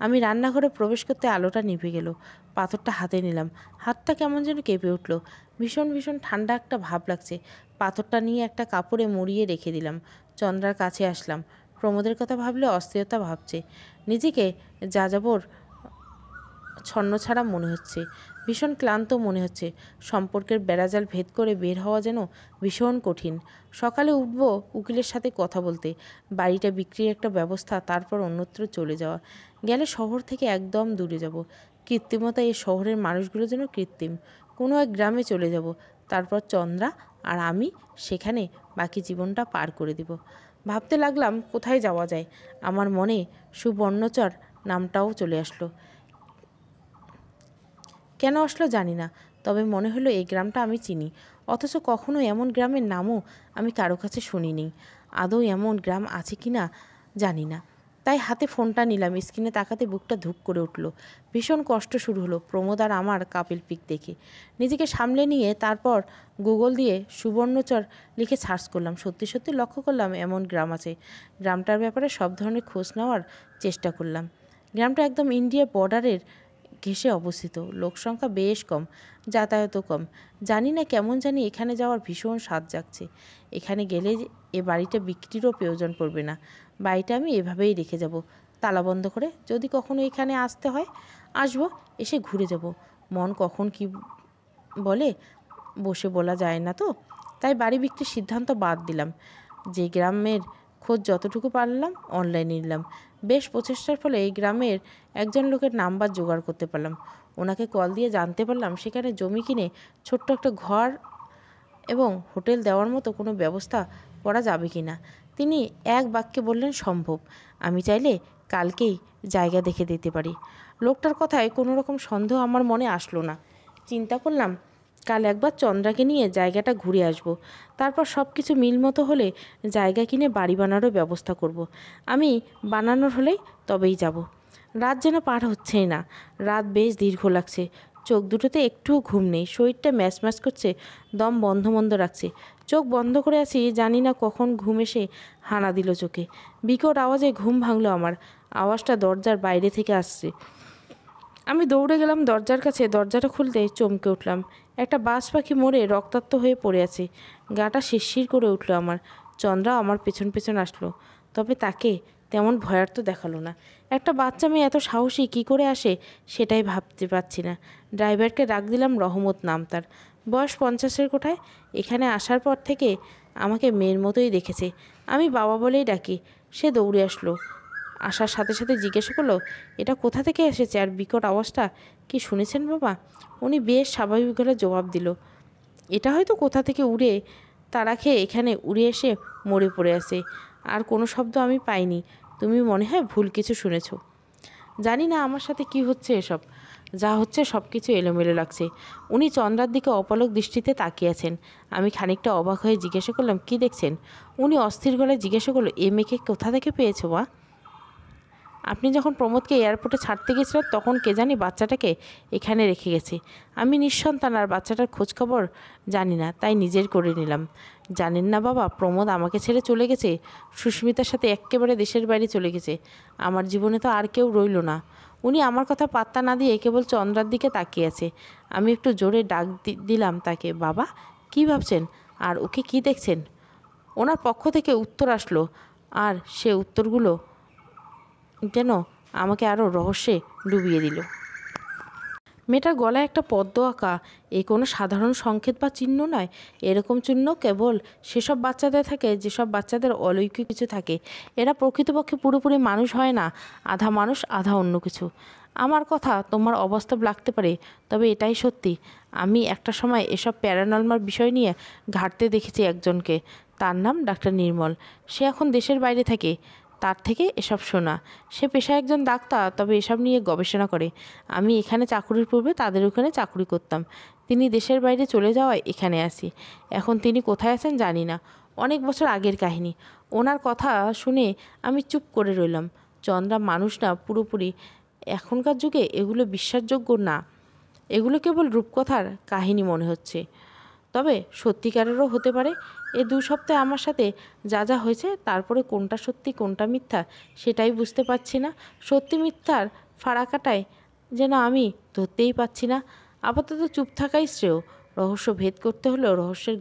আমি রান্নাঘরে প্রবেশ করতে আলোটা নিভে গেল। পাথরটা হাতে নিলাম। হাতটা কেমন যেন কেঁপে উঠল। ভীষণ ভীষণ ঠান্ডা একটা ভাব লাগছে। পাথরটা নিয়ে একটা কাপড়ে মুড়িয়ে রেখে দিলাম। চন্দ্রার কাছে আসলাম। প্রমোদের কথা ভাবলে অস্থিরতা ভাবছে। নিজেকে যাযাবর ছন্নছাড়া মনে হচ্ছে। ভীষণ ক্লান্ত মনে হচ্ছে। সম্পর্কের বেড়াজাল ভেদ করে বের হওয়া যেন ভীষণ কঠিন। সকালে উঠব উকিলের সাথে কথা বলতে। বাড়িটা বিক্রির একটা ব্যবস্থা, তারপর অন্যত্র চলে যাওয়া। গেলে শহর থেকে একদম দূরে যাব। কৃত্রিমতা এই শহরের মানুষগুলো যেন কৃত্রিম। কোনো এক গ্রামে চলে যাব। তারপর চন্দ্রা আর আমি সেখানে বাকি জীবনটা পার করে দিব। ভাবতে লাগলাম কোথায় যাওয়া যায়। আমার মনে সুবর্ণচর নামটাও চলে আসলো। কেন আসলো জানি না, তবে মনে হলো এই গ্রামটা আমি চিনি, অথচ কখনো এমন গ্রামের নামও আমি কারো কাছে শুনিনি। আদৌ এমন গ্রাম আছে কি না জানি না। তাই হাতে ফোনটা নিলাম। স্ক্রিনে তাকাতে বুকটা ধুক করে উঠল। ভীষণ কষ্ট শুরু হলো প্রমোদ আর আমার কাপেল পিক দেখে। নিজেকে সামলে নিয়ে তারপর গুগল দিয়ে সুবর্ণচর লিখে সার্চ করলাম। সত্যি সত্যি লক্ষ্য করলাম এমন গ্রাম আছে। গ্রামটার ব্যাপারে সব ধরনের খোঁজ নেওয়ার চেষ্টা করলাম। গ্রামটা একদম ইন্ডিয়ার বর্ডারের ঘেঁষে অবস্থিত। লোকসংখ্যা বেশ কম, যাতায়াতও কম। জানি না কেমন জানি এখানে যাওয়ার ভীষণ স্বাদ জাগছে। এখানে গেলে এ বাড়িটা বিক্রিরও প্রয়োজন পড়বে না। বাড়িটা আমি এভাবেই রেখে যাব, তালা বন্ধ করে। যদি কখনো এখানে আসতে হয় আসবো, এসে ঘুরে যাব। মন কখন কি বলে বসে বলা যায় না তো। তাই বাড়ি বিক্রির সিদ্ধান্ত বাদ দিলাম। যে গ্রামের খোঁজ যতটুকু পারলাম অনলাইনে নিলাম। বেশ প্রচেষ্টার ফলে এই গ্রামের একজন লোকের নাম্বার জোগাড় করতে পারলাম। ওনাকে কল দিয়ে জানতে পারলাম সেখানে জমি কিনে ছোট্ট একটা ঘর এবং হোটেল দেওয়ার মতো কোনো ব্যবস্থা করা যাবে কি না। তিনি এক বাক্যে বললেন সম্ভব। আমি চাইলে কালকেই জায়গা দেখে দিতে পারি। লোকটার কথায় কোনো রকম সন্দেহ আমার মনে আসলো না। চিন্তা করলাম কাল একবার চন্দ্রাকে নিয়ে জায়গাটা ঘুরে আসব। তারপর সব কিছু মিলমতো হলে জায়গা কিনে বাড়ি বানানোর ব্যবস্থা করব। আমি বানানোর হলেই তবেই যাব। রাত যেন পার হচ্ছেই না। রাত বেশ দীর্ঘ লাগছে। চোখ দুটোতে একটুও ঘুম নেই। শরীরটা ম্যাচ ম্যাচ করছে, দম বন্ধ বন্ধ রাখছে। চোখ বন্ধ করে আছি, জানি না কখন ঘুম এসে হানা দিল চোখে। বিকট আওয়াজে ঘুম ভাঙলো আমার। আওয়াজটা দরজার বাইরে থেকে আসছে। আমি দৌড়ে গেলাম দরজার কাছে। দরজাটা খুলতে চমকে উঠলাম। একটা বাজ পাখি মরে রক্তাক্ত হয়ে পড়ে আছে। গাটা শিরশির করে উঠল আমার। চন্দ্রা আমার পেছন পেছন আসলো, তবে তাকে তেমন ভয়ার্থ দেখালো না। একটা বাচ্চা মেয়ে এত সাহসী কী করে আসে সেটাই ভাবতে পারছি না। ড্রাইভারকে ডাক দিলাম। রহমত নাম তার, বয়স 50-এর কোঠায়। এখানে আসার পর থেকে আমাকে মেয়ের মতোই দেখেছে। আমি বাবা বলেই ডাকি। সে দৌড়ে আসলো। আসার সাথে সাথে জিজ্ঞেস করলো এটা কোথা থেকে এসেছে আর বিকট আওয়াজটা কি শুনেছেন বাবা? উনি বেশ স্বাভাবিক গলায় জবাব দিল, এটা হয়তো কোথা থেকে উড়ে তারা খেয়ে এখানে উড়ে এসে মরে পড়ে আছে। আর কোনো শব্দ আমি পাইনি। তুমি মনে হয় ভুল কিছু শুনেছ। জানি না আমার সাথে কি হচ্ছে। এসব যা হচ্ছে সব কিছু এলোমেলো লাগছে। উনি চন্দ্রার দিকে অপলক দৃষ্টিতে তাকিয়ে আছেন। আমি খানিকটা অবাক হয়ে জিজ্ঞাসা করলাম কি দেখছেন? উনি অস্থির গলায় জিজ্ঞাসা করলো এ মেয়েকে কোথা থেকে পেয়েছো মা? আপনি যখন প্রমোদকে এয়ারপোর্টে ছাড়তে গেছিলেন তখন কে জানি বাচ্চাটাকে এখানে রেখে গেছে। আমি নিঃসন্তান আর বাচ্চাটার খোঁজখবর জানি না, তাই নিজের করে নিলাম। জানেন না বাবা, প্রমোদ আমাকে ছেড়ে চলে গেছে। সুস্মিতার সাথে এক্কেবারে দেশের বাইরে চলে গেছে। আমার জীবনে তো আর কেউ রইল না। উনি আমার কথা পাত্তা না দিয়ে কেবল চন্দ্রার দিকে তাকিয়ে আছে। আমি একটু জোরে ডাক দিলাম তাকে, বাবা কি ভাবছেন আর ওকে কি দেখছেন? ওনার পক্ষ থেকে উত্তর আসলো, আর সে উত্তরগুলো যেন আমাকে আরও রহস্যে ডুবিয়ে দিল। মেয়েটার গলায় একটা পদ্ম আঁকা। এ কোনো সাধারণ সংকেত বা চিহ্ন নয়। এরকম চিহ্ন কেবল সেসব বাচ্চাদের থাকে যেসব বাচ্চাদের অলৌকিক কিছু থাকে। এরা প্রকৃতপক্ষে পুরোপুরি মানুষ হয় না, আধা মানুষ আধা অন্য কিছু। আমার কথা তোমার অবাস্তব লাগতে পারে, তবে এটাই সত্যি। আমি একটা সময় এসব প্যারানর্মাল বিষয় নিয়ে ঘাঁটতে দেখেছি একজনকে। তার নাম ডাক্তার নির্মল। সে এখন দেশের বাইরে থাকে। তার থেকে এসব শোনা। সে পেশায় একজন ডাক্তার, তবে এসব নিয়ে গবেষণা করে। আমি এখানে চাকুরির পূর্বে তাদের ওখানে চাকুরি করতাম। তিনি দেশের বাইরে চলে যাওয়ায় এখানে আসি। এখন তিনি কোথায় আছেন জানি না। অনেক বছর আগের কাহিনী। ওনার কথা শুনে আমি চুপ করে রইলাম। চন্দ্রা মানুষ না পুরোপুরি। এখনকার যুগে এগুলো বিশ্বাসযোগ্য না। এগুলো কেবল রূপকথার কাহিনী মনে হচ্ছে, তবে সত্যিকারেরও হতে পারে। এ 2 সপ্তাহে আমার সাথে যা যা হয়েছে তারপরে কোনটা সত্যি কোনটা মিথ্যা সেটাই বুঝতে পারছি না। সত্যি মিথ্যার ফারাকাটায় যেন আমি ধরতেই পারছি না। আপাতত চুপ থাকাই শ্রেয়। রহস্য ভেদ করতে হলেও রহস্যের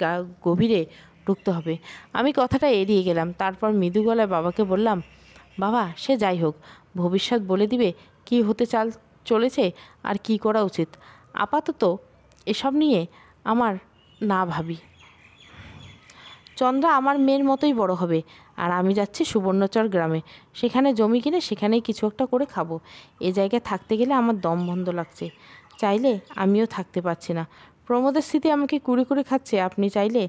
গভীরে ঢুকতে হবে। আমি কথাটা এড়িয়ে গেলাম। তারপর মৃদু গলায় বাবাকে বললাম, বাবা সে যাই হোক, ভবিষ্যৎ বলে দিবে কি হতে চলেছে আর কি করা উচিত। আপাতত এসব নিয়ে আমার না ভাবি। চন্দ্রা আমার মেয়ের মতোই বড় হবে, আর আমি যাচ্ছি সুবর্ণচর গ্রামে। সেখানে জমি কিনে সেখানেই কিছু একটা করে খাবো। এ জায়গায় থাকতে গেলে আমার দম বন্ধ লাগছে। চাইলে আমিও থাকতে পারছি না। প্রমোদের স্মৃতি আমাকে কুড়ে কুড়ে খাচ্ছে। আপনি চাইলে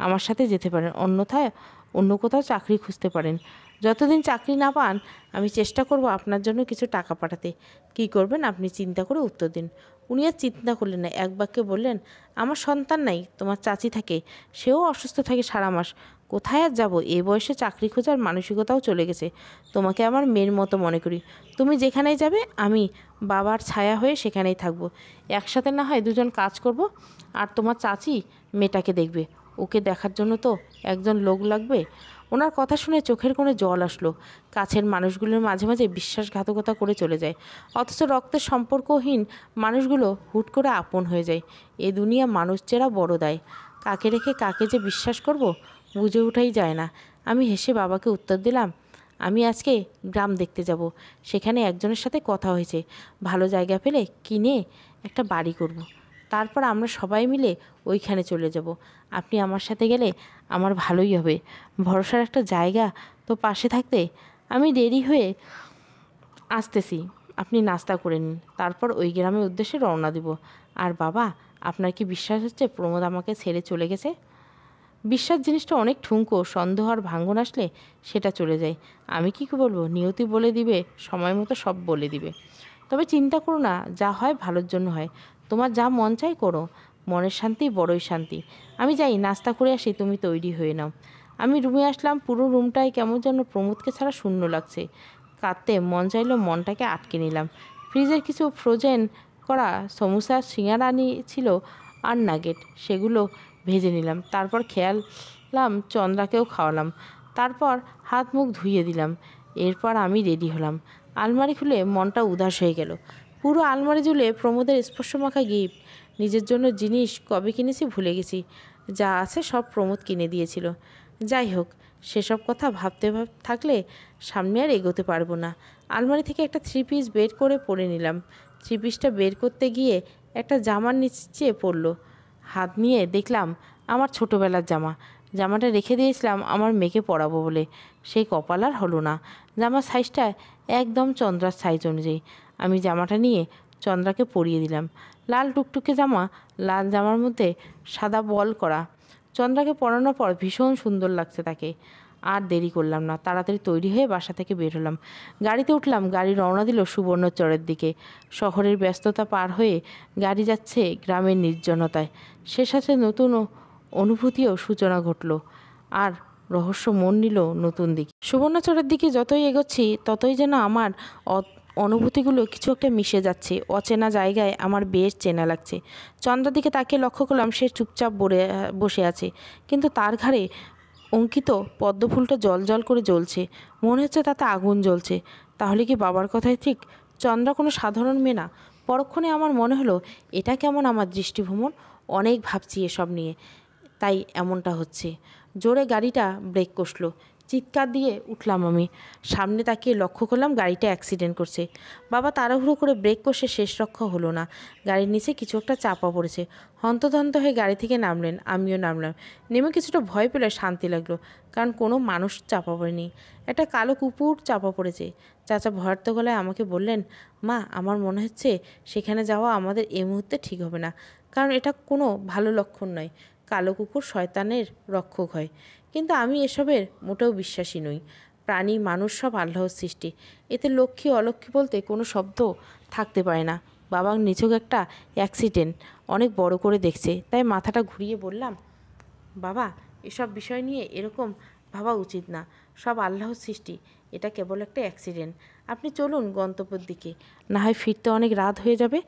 আমার সাথে যেতে পারেন, অন্যথায় অন্য কোথাও চাকরি খুঁজতে পারেন। যতদিন চাকরি না পান আমি চেষ্টা করব আপনার জন্য কিছু টাকা পাঠাতে। কী করবেন আপনি চিন্তা করে উত্তর দিন। উনি আর চিন্তা করলেন না, এক বাক্যে বললেন, আমার সন্তান নাই, তোমার চাচি থাকে, সেও অসুস্থ থাকে সারা মাস। কোথায় আর যাবো, এ বয়সে চাকরি খোঁজার মানসিকতাও চলে গেছে। তোমাকে আমার মেয়ের মতো মনে করি। তুমি যেখানেই যাবে আমি বাবার ছায়া হয়ে সেখানেই থাকবো। একসাথে না হয় দুজন কাজ করব, আর তোমার চাচি মেয়েটাকে দেখবে। ওকে দেখার জন্য তো একজন লোক লাগবে। ওনার কথা শুনে চোখের কোণে জল আসলো। কাছের মানুষগুলোর মাঝে মাঝে বিশ্বাসঘাতকতা করে চলে যায়, অথচ রক্তের সম্পর্কহীন মানুষগুলো হুট করে আপন হয়ে যায়। এ দুনিয়া মানুষ চেরা বড় দায়। কাকে রেখে কাকে যে বিশ্বাস করব বুঝে ওঠাই যায় না। আমি হেসে বাবাকে উত্তর দিলাম, আমি আজকে গ্রাম দেখতে যাব। সেখানে একজনের সাথে কথা হয়েছে, ভালো জায়গা পেলে কিনে একটা বাড়ি করব। তারপর আমরা সবাই মিলে ওইখানে চলে যাব। আপনি আমার সাথে গেলে আমার ভালোই হবে। ভরসার একটা জায়গা তো পাশে থাকতে। আমি দেরি হয়ে আসতেছি, আপনি নাস্তা করে নিন, তারপর ওই গ্রামের উদ্দেশ্যে রওনা দিব। আর বাবা, আপনার কি বিশ্বাস হচ্ছে প্রমোদ আমাকে ছেড়ে চলে গেছে? বিশ্বাস জিনিসটা অনেক ঠুনকো, সন্দেহ আর ভাঙন আসলে সেটা চলে যায়। আমি কি বলবো, নিয়তি বলে দিবে, সময় মতো সব বলে দিবে। তবে চিন্তা করো না, যা হয় ভালোর জন্য হয়। তোমার যা মন চাই করো, মনের শান্তি বড়ই শান্তি। আমি যাই, নাস্তা করে আসি, তুমি তৈরি হয়ে নাও। আমি রুমে আসলাম, পুরো রুমটাই কেমন যেন প্রমোদকে ছাড়া শূন্য লাগছে। কাঁদতে মন চাইলো, মনটাকে আটকে নিলাম। ফ্রিজের কিছু ফ্রোজেন করা সমোসা সিঙ্গারা ছিল আর নাগেট, সেগুলো ভেজে নিলাম। তারপর খেয়ালাম চন্দ্রাকেও খাওয়ালাম। তারপর হাত মুখ ধুইয়ে দিলাম। এরপর আমি রেডি হলাম। আলমারি খুলে মনটা উদাস হয়ে গেল। পুরো আলমারি জুড়ে প্রমোদের স্পর্শমাখা গিফট। নিজের জন্য জিনিস কবে কিনেছি ভুলে গেছি। যা আছে সব প্রমোদ কিনে দিয়েছিল। যাই হোক, সেসব কথা ভাবতে থাকলে সামনে আর এগোতে পারবো না। আলমারি থেকে একটা 3 পিস বের করে পরে নিলাম। 3 পিসটা বের করতে গিয়ে একটা জামার নিচে পড়লো। হাত নিয়ে দেখলাম আমার ছোটোবেলার জামা। জামাটা রেখে দিয়েছিলাম আমার মেয়েকে পরাবো বলে। সেই কপাল আর হলো না। জামার সাইজটা একদম চন্দ্রার সাইজ অনুযায়ী। আমি জামাটা নিয়ে চন্দ্রাকে পরিয়ে দিলাম। লাল টুকটুকে জামা, লাল জামার মধ্যে সাদা বল করা। চন্দ্রাকে পরানোর পর ভীষণ সুন্দর লাগছে তাকে। আর দেরি করলাম না, তাড়াতাড়ি তৈরি হয়ে বাসা থেকে বের হলাম। গাড়িতে উঠলাম। গাড়ি রওনা দিল সুবর্ণচরের দিকে। শহরের ব্যস্ততা পার হয়ে গাড়ি যাচ্ছে গ্রামের নির্জনতায়। সে সাথে নতুন অনুভূতিও সূচনা ঘটল, আর রহস্য মন নিল নতুন দিকে। সুবর্ণচরের দিকে যতই এগোচ্ছি ততই যেন আমার অনুভূতিগুলো কিছু একটা মিশে যাচ্ছে। অচেনা জায়গায় আমার বেশ চেনা লাগছে। চন্দ্রার দিকে তাকিয়ে লক্ষ্য করলাম সে চুপচাপ বসে আছে, কিন্তু তার ঘাড়ে অঙ্কিত পদ্মফুলটা জল জল করে জ্বলছে। মনে হচ্ছে তাতে আগুন জ্বলছে। তাহলে কি বাবার কথাই ঠিক? চন্দ্রা কোনো সাধারণ মেয়ে না। পরক্ষণে আমার মনে হলো এটা কেমন আমার দৃষ্টিভ্রমণ। অনেক ভাবছি এসব নিয়ে, তাই এমনটা হচ্ছে। জোরে গাড়িটা ব্রেক কষলো। চিৎকার দিয়ে উঠলাম আমি। সামনে তাকিয়ে লক্ষ্য করলাম গাড়িটা অ্যাক্সিডেন্ট করছে। বাবা তাড়াহুড়ো করে ব্রেক কষে শেষ রক্ষা হলো না। গাড়ির নিচে কিছু একটা চাপা পড়েছে। হন্তদন্ত হয়ে গাড়ি থেকে নামলেন, আমিও নামলাম। নেমে কিছুটা ভয় পেলে শান্তি লাগলো, কারণ কোনো মানুষ চাপা পড়েনি। একটা কালো কুকুর চাপা পড়েছে। চাচা ভয়ার্ত গলায় আমাকে বললেন, মা, আমার মনে হচ্ছে সেখানে যাওয়া আমাদের এই মুহূর্তে ঠিক হবে না, কারণ এটা কোনো ভালো লক্ষণ নয়। কালো কুকুর শয়তানের রক্ষক হয়। কিন্তু আমি এসবের মোটেও বিশ্বাসী নই। প্রাণী মানুষ সব আল্লাহর সৃষ্টি। এতে লক্ষ্মী অলক্ষ্মী বলতে কোনো শব্দ থাকতে পারে না। বাবার নিছক একটা অ্যাক্সিডেন্ট অনেক বড় করে দেখছে, তাই মাথাটা ঘুরিয়ে বললাম, বাবা, এসব বিষয় নিয়ে এরকম ভাবা উচিত না। সব আল্লাহর সৃষ্টি। এটা কেবল একটা অ্যাক্সিডেন্ট। আপনি চলুন গন্তব্যের দিকে, না হয় ফিরতে অনেক রাত হয়ে যাবে।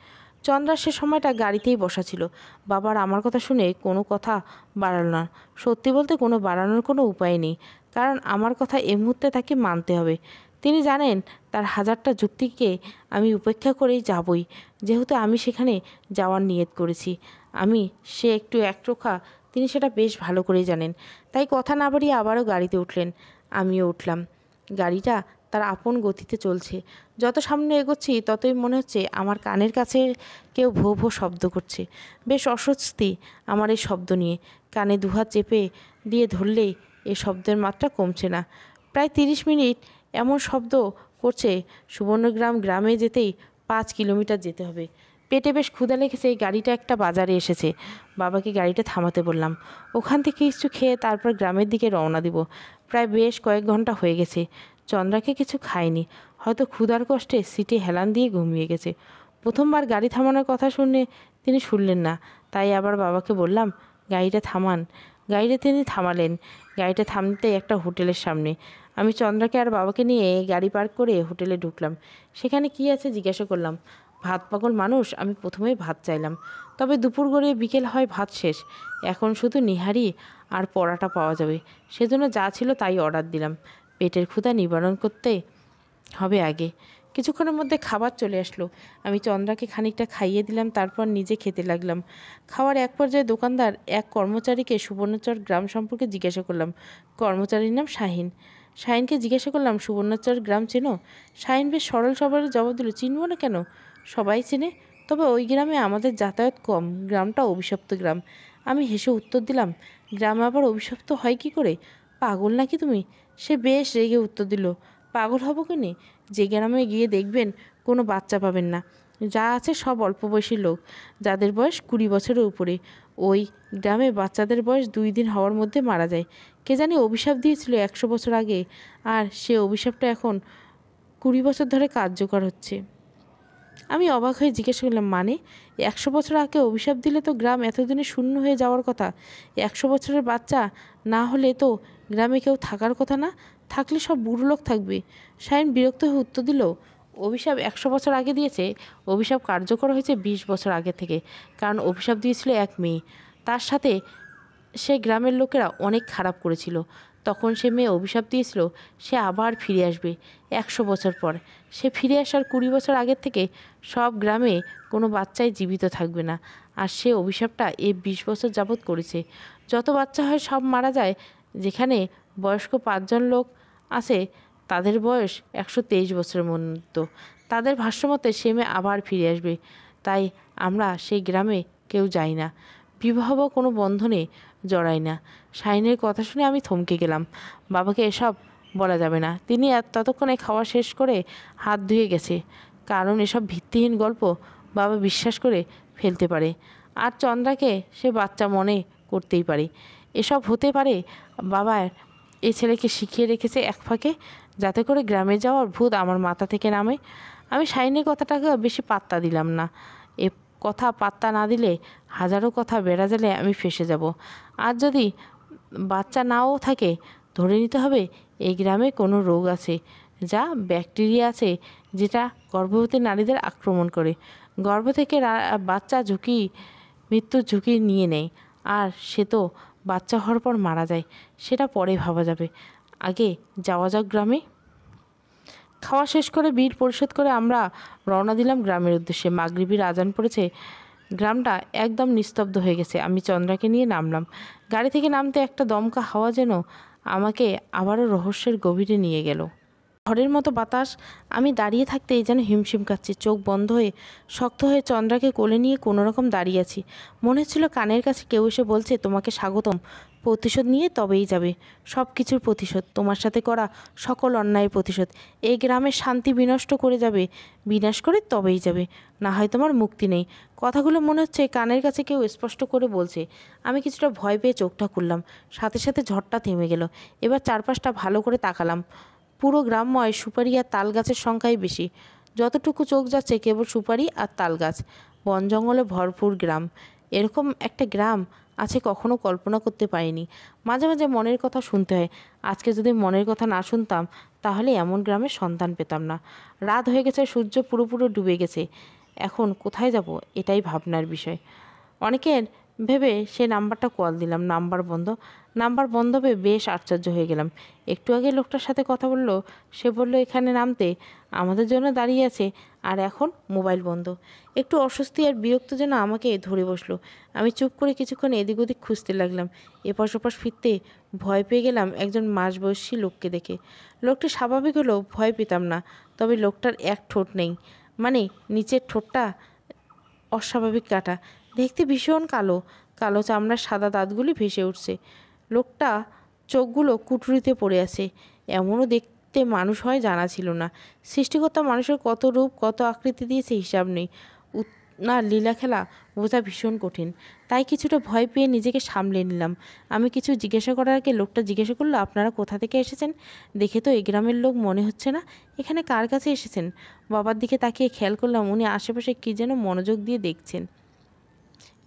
চন্দ্রা সে সময়টা গাড়িতেই বসা ছিল। বাবার আমার কথা শুনে কোনো কথা বাড়াল না। সত্যি বলতে কোনো বাড়ানোর কোনো উপায় নেই, কারণ আমার কথা এই মুহূর্তে তাকে মানতে হবে। তিনি জানেন তার হাজারটা যুক্তিকে আমি উপেক্ষা করেই যাবই, যেহেতু আমি সেখানে যাওয়ার নিয়ত করেছি। সে একটু একরোখা, তিনি সেটা বেশ ভালো করেই জানেন। তাই কথা না বাড়িয়ে আবারও গাড়িতে উঠলেন। আমিও উঠলাম। গাড়িটা তার আপন গতিতে চলছে। যত সামনে এগোচ্ছি ততই মনে হচ্ছে আমার কানের কাছে কেউ ভো ভো শব্দ করছে। বেশ অস্বস্তি আমার এই শব্দ নিয়ে। কানে দুহাত চেপে দিয়ে ধরলেই এই শব্দের মাত্রা কমছে না। প্রায় 30 মিনিট এমন শব্দ করছে। সুবর্ণগ্রাম গ্রামে যেতেই 5 কিলোমিটার যেতে হবে। পেটে বেশ ক্ষুধা লেগেছে। এই গাড়িটা একটা বাজারে এসেছে। বাবাকে গাড়িটা থামাতে বললাম। ওখান থেকে কিছু খেয়ে তারপর গ্রামের দিকে রওনা দিব। প্রায় বেশ কয়েক ঘন্টা হয়ে গেছে। চন্দ্রাকে কিছু খায়নি, হয়তো ক্ষুধার কষ্টে সিটে হেলান দিয়ে ঘুমিয়ে গেছে। প্রথমবার গাড়ি থামানোর কথা শুনে তিনি শুনলেন না, তাই আবার বাবাকে বললাম, গাড়িটা থামান। গাড়িটা তিনি থামালেন। গাড়িটা থামতে একটা হোটেলের সামনে। আমি চন্দ্রাকে আর বাবাকে নিয়ে গাড়ি পার্ক করে হোটেলে ঢুকলাম। সেখানে কি আছে জিজ্ঞাসা করলাম। ভাত পাগল মানুষ, আমি প্রথমেই ভাত চাইলাম। তবে দুপুর গড়িয়ে বিকেল হয় ভাত শেষ। এখন শুধু নিহারি আর পরাটা পাওয়া যাবে। সেজন্য যা ছিল তাই অর্ডার দিলাম। পেটের ক্ষুধা নিবারণ করতে হবে আগে। কিছুক্ষণের মধ্যে খাবার চলে আসলো। আমি চন্দ্রাকে খানিকটা খাইয়ে দিলাম, তারপর নিজে খেতে লাগলাম। খাওয়ার এক পর্যায়ে দোকানদার এক কর্মচারীকে সুবর্ণচর গ্রাম সম্পর্কে জিজ্ঞাসা করলাম। কর্মচারীর নাম শাহিন। শাহিনকে জিজ্ঞাসা করলাম, সুবর্ণচর গ্রাম চেনো? শাহিন বেশ সরল সবারই জবাব দিল, চিনব না কেন, সবাই চেনে। তবে ওই গ্রামে আমাদের যাতায়াত কম, গ্রামটা অভিশপ্ত গ্রাম। আমি হেসে উত্তর দিলাম, গ্রামে আবার অভিশপ্ত হয় কি করে? পাগল নাকি তুমি? সে বেশ রেগে উত্তর দিল, পাগল হব কেনে? যে গ্রামে গিয়ে দেখবেন কোনো বাচ্চা পাবেন না, যা আছে সব অল্প বয়সী লোক, যাদের বয়স 20 বছরের উপরে। ওই গ্রামে বাচ্চাদের বয়স 2 দিন হওয়ার মধ্যে মারা যায়। কে জানি অভিশাপ দিয়েছিল 100 বছর আগে, আর সে অভিশাপটা এখন 20 বছর ধরে কার্যকর হচ্ছে। আমি অবাক হয়ে জিজ্ঞেস করলাম, মানে 100 বছর আগে অভিশাপ দিলে তো গ্রাম এতদিনে শূন্য হয়ে যাওয়ার কথা। 100 বছরের বাচ্চা না হলে তো গ্রামে কেউ থাকার কথা না, থাকলে সব বুড়ো লোক থাকবে। শাহিন বিরক্ত হয়ে উত্তর দিল, অভিশাপ 100 বছর আগে দিয়েছে, অভিশাপ কার্যকর হয়েছে 20 বছর আগে থেকে। কারণ অভিশাপ দিয়েছিল এক মেয়ে, তার সাথে সে গ্রামের লোকেরা অনেক খারাপ করেছিল। তখন সে মেয়ে অভিশাপ দিয়েছিল সে আবার ফিরে আসবে 100 বছর পর। সে ফিরে আসার 20 বছর আগের থেকে সব গ্রামে কোনো বাচ্চাই জীবিত থাকবে না। আর সে অভিশাপটা 20 বছর যাবৎ করেছে। যত বাচ্চা হয় সব মারা যায়। যেখানে বয়স্ক 5 জন লোক আছে, তাদের বয়স 123 বছরের মতো। তাদের ভাষ্যমতে সে মেয়ে আবার ফিরে আসবে। তাই আমরা সেই গ্রামে কেউ যাই না, বিবাহ বা কোনো বন্ধনে জড়াই না। শাহিনের কথা শুনে আমি থমকে গেলাম। বাবাকে এসব বলা যাবে না, তিনি ততক্ষণে খাওয়া শেষ করে হাত ধুয়ে গেছে। কারণ এসব ভিত্তিহীন গল্প বাবা বিশ্বাস করে ফেলতে পারে, আর চন্দ্রাকে সে বাচ্চা মনে করতেই পারে। এসব হতে পারে বাবার এই ছেলেকে শিখিয়ে রেখেছে এক ফাঁকে, যাতে করে গ্রামে যাওয়ার ভূত আমার মাথা থেকে নামে। আমি শাহিনের কথাটাকে বেশি পাত্তা দিলাম না। এ কথা পাত্তা না দিলে হাজারো কথা বেড়া জালে আমি ফেঁসে যাব। আর যদি বাচ্চা নাও থাকে, ধরে নিতে হবে এই গ্রামে কোনো রোগ আছে, যা ব্যাকটেরিয়া আছে, যেটা গর্ভবতী নারীদের আক্রমণ করে। গর্ভ থেকে বাচ্চা মৃত্যুর ঝুঁকি নিয়ে নেয়, আর সে তো বাচ্চা হওয়ার পর মারা যায়। সেটা পরে ভাবা যাবে, আগে যাওয়া যাক গ্রামে। খাওয়া শেষ করে বিল পরিশোধ করে আমরা রওনা দিলাম গ্রামের উদ্দেশ্যে। মাগরিবির আজান পড়েছে। গ্রামটা একদম নিস্তব্ধ হয়ে গেছে। আমি চন্দ্রাকে নিয়ে নামলাম। গাড়ি থেকে নামতে একটা দমকা হাওয়া যেন আমাকে আবারও রহস্যের গভীরে নিয়ে গেল। ঝড়ের মতো বাতাস। আমি দাঁড়িয়ে থাকতেই যেন হিমশিম খাচ্ছি। চোখ বন্ধ হয়ে শক্ত হয়ে চন্দ্রাকে কোলে নিয়ে কোনো রকম দাঁড়িয়ে আছি। মনে হচ্ছিল কানের কাছে কেউ এসে বলছে, তোমাকে স্বাগতম, প্রতিশোধ নিয়ে তবেই যাবে। সব কিছুর প্রতিশোধ, তোমার সাথে করা সকল অন্যায়ের প্রতিশোধ। এই গ্রামের শান্তি বিনষ্ট করে যাবে, বিনাশ করে তবেই যাবে, না হয় তোমার মুক্তি নেই। কথাগুলো মনে হচ্ছে কানের কাছে কেউ স্পষ্ট করে বলছে। আমি কিছুটা ভয় পেয়ে চোখটা খুললাম। সাথে সাথে ঝড়টা থেমে গেল। এবার চারপাশটা ভালো করে তাকালাম। পুরো গ্রামময় সুপারি আর তাল গাছের সংখ্যাই বেশি। যতটুকু চোখ যাচ্ছে কেবল সুপারি আর তাল গাছ। বন জঙ্গলে ভরপুর গ্রাম। এরকম একটা গ্রাম আছে কখনো কল্পনা করতে পারিনি। মাঝে মাঝে মনের কথা শুনতে হয়। আজকে যদি মনের কথা না শুনতাম, তাহলে এমন গ্রামের সন্তান পেতাম না। রাত হয়ে গেছে, সূর্য পুরোপুরি ডুবে গেছে। এখন কোথায় যাব, এটাই ভাবনার বিষয়। অনেকের ভেবে সে নাম্বারটা কল দিলাম, নাম্বার বন্ধ পেয়ে বেশ আশ্চর্য হয়ে গেলাম। একটু আগে লোকটার সাথে কথা বললো, সে বলল এখানে নামতে, আমাদের জন্য দাঁড়িয়ে আছে, আর এখন মোবাইল বন্ধ। একটু অস্বস্তি আর বিরক্ত যেন আমাকে ধরে বসলো। আমি চুপ করে কিছুক্ষণ এদিক ওদিক খুঁজতে লাগলাম। এপাশ ওপাশ ফিরতে ভয় পেয়ে গেলাম একজন মাঝবয়সী লোককে দেখে। লোকটি স্বাভাবিক হলেও ভয় পেতাম না। তবে লোকটার এক ঠোঁট নেই, মানে নিচের ঠোঁটটা অস্বাভাবিক কাটা। দেখতে ভীষণ কালো, কালো চামড়ার সাদা দাঁতগুলি ভেসে উঠছে। লোকটা চোখগুলো কুঠুরিতে পড়ে আছে। এমনও দেখতে মানুষ হয় জানা ছিল না। সৃষ্টিকর্তা মানুষের কত রূপ, কত আকৃতি দিয়েছে হিসাব নেই। না লীলা খেলা বোঝা ভীষণ কঠিন, তাই কিছুটা ভয় পেয়ে নিজেকে সামলে নিলাম। আমি কিছু জিজ্ঞাসা করার আগে লোকটা জিজ্ঞাসা করলো, আপনারা কোথা থেকে এসেছেন? দেখে তো এই গ্রামের লোক মনে হচ্ছে না, এখানে কার কাছে এসেছেন? বাবার দিকে তাকিয়ে খেয়াল করলাম উনি আশেপাশে কী যেন মনোযোগ দিয়ে দেখছেন।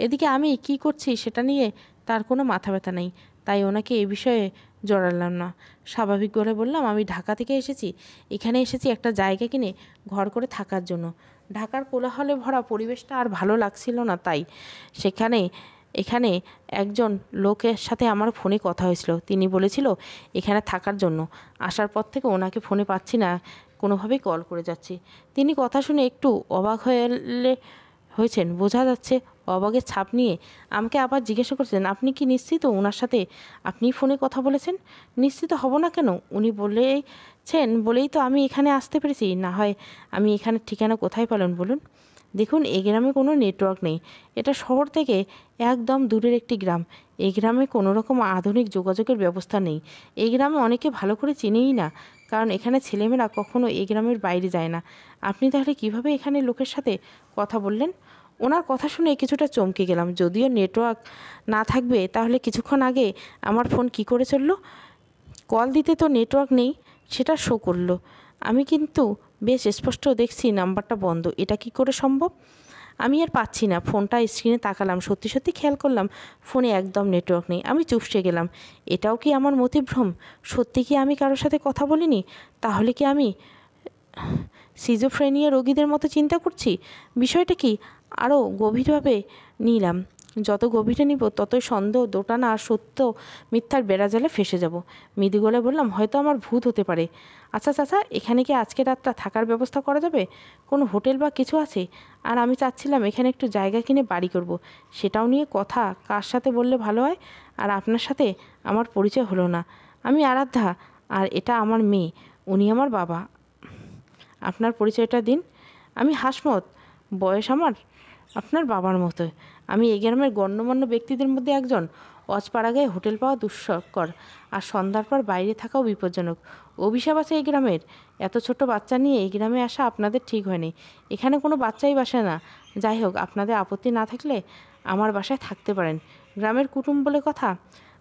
এদিকে আমি কি করছি সেটা নিয়ে তার কোনো মাথা ব্যথা নেই, তাই ওনাকে এ বিষয়ে জড়ালাম না। স্বাভাবিক করে বললাম, আমি ঢাকা থেকে এসেছি, এখানে এসেছি একটা জায়গা কিনে ঘর করে থাকার জন্য। ঢাকার কোলাহলে ভরা পরিবেশটা আর ভালো লাগছিল না, তাই এখানে একজন লোকের সাথে আমার ফোনে কথা হয়েছিল। তিনি বলেছিল এখানে থাকার জন্য। আসার পর থেকে ওনাকে ফোনে পাচ্ছি না, কোনোভাবেই কল করে যাচ্ছি। তিনি কথা শুনে একটু অবাক হয়েছেন, বোঝা যাচ্ছে অবাকের ছাপ নিয়ে। আমাকে আবার জিজ্ঞাসা করছেন, আপনি কি নিশ্চিত ওনার সাথে আপনিই ফোনে কথা বলেছেন? নিশ্চিত হব না কেন? উনি বলেই তো আমি এখানে আসতে পেরেছি, না হয় আমি এখানে ঠিকানা কোথায় পেলেন বলুন? দেখুন, এই গ্রামে কোনো নেটওয়ার্ক নেই, এটা শহর থেকে একদম দূরের একটি গ্রাম। এই গ্রামে কোনো রকম আধুনিক যোগাযোগের ব্যবস্থা নেই। এই গ্রামে অনেকে ভালো করে চেনেই না, কারণ এখানে ছেলেমেয়েরা কখনো এই গ্রামের বাইরে যায় না। আপনি তাহলে কিভাবে এখানে লোকের সাথে কথা বললেন? ওনার কথা শুনে কিছুটা চমকে গেলাম। যদিও নেটওয়ার্ক না থাকবে তাহলে কিছুক্ষণ আগে আমার ফোন কি করে চললো? কল দিতে তো নেটওয়ার্ক নেই, সেটা শো করলো। আমি কিন্তু বেশ স্পষ্ট দেখছি নাম্বারটা বন্ধ। এটা কি করে সম্ভব? আমি আর পাচ্ছি না, ফোনটা স্ক্রিনে তাকালাম, সত্যি সত্যি খেয়াল করলাম ফোনে একদম নেটওয়ার্ক নেই। আমি চুপসে গেলাম। এটাও কি আমার মতিভ্রম? সত্যি কি আমি কারোর সাথে কথা বলিনি? তাহলে কি আমি সিজোফ্রেনিয়া রোগীদের মতো চিন্তা করছি? বিষয়টা কি আরও গভীরভাবে নিলাম। যত গভীরে নিব ততই সন্দেহ, দোটানা আর সত্য মিথ্যার বেড়াজালে ফেসে যাব। মৃদু গলায় বললাম, হয়তো আমার ভূত হতে পারে। আচ্ছা চাচা, এখানে কি আজকে রাতটা থাকার ব্যবস্থা করা যাবে? কোনো হোটেল বা কিছু আছে? আর আমি চাচ্ছিলাম এখানে একটু জায়গা কিনে বাড়ি করব। সেটাও নিয়ে কথা কার সাথে বললে ভালো হয়? আর আপনার সাথে আমার পরিচয় হলো না। আমি আরাধ্যা, আর এটা আমার মেয়ে, উনি আমার বাবা। আপনার পরিচয়টা দিন। আমি হাসমত, বয়স আমার আপনার বাবার মতো। আমি এই গ্রামের গণ্যমান্য ব্যক্তিদের মধ্যে একজন। অজপাড়াগায় হোটেল পাওয়া দুঃস্কর, আর সন্ধ্যার পর বাইরে থাকাও বিপজ্জনক। অভিশাপ আছে এই গ্রামের। এত ছোট বাচ্চা নিয়ে এই গ্রামে আসা আপনাদের ঠিক হয়নি। এখানে কোনো বাচ্চাই বাসে না। যাই হোক, আপনাদের আপত্তি না থাকলে আমার বাসায় থাকতে পারেন। গ্রামের কুটুম্ব বলে কথা।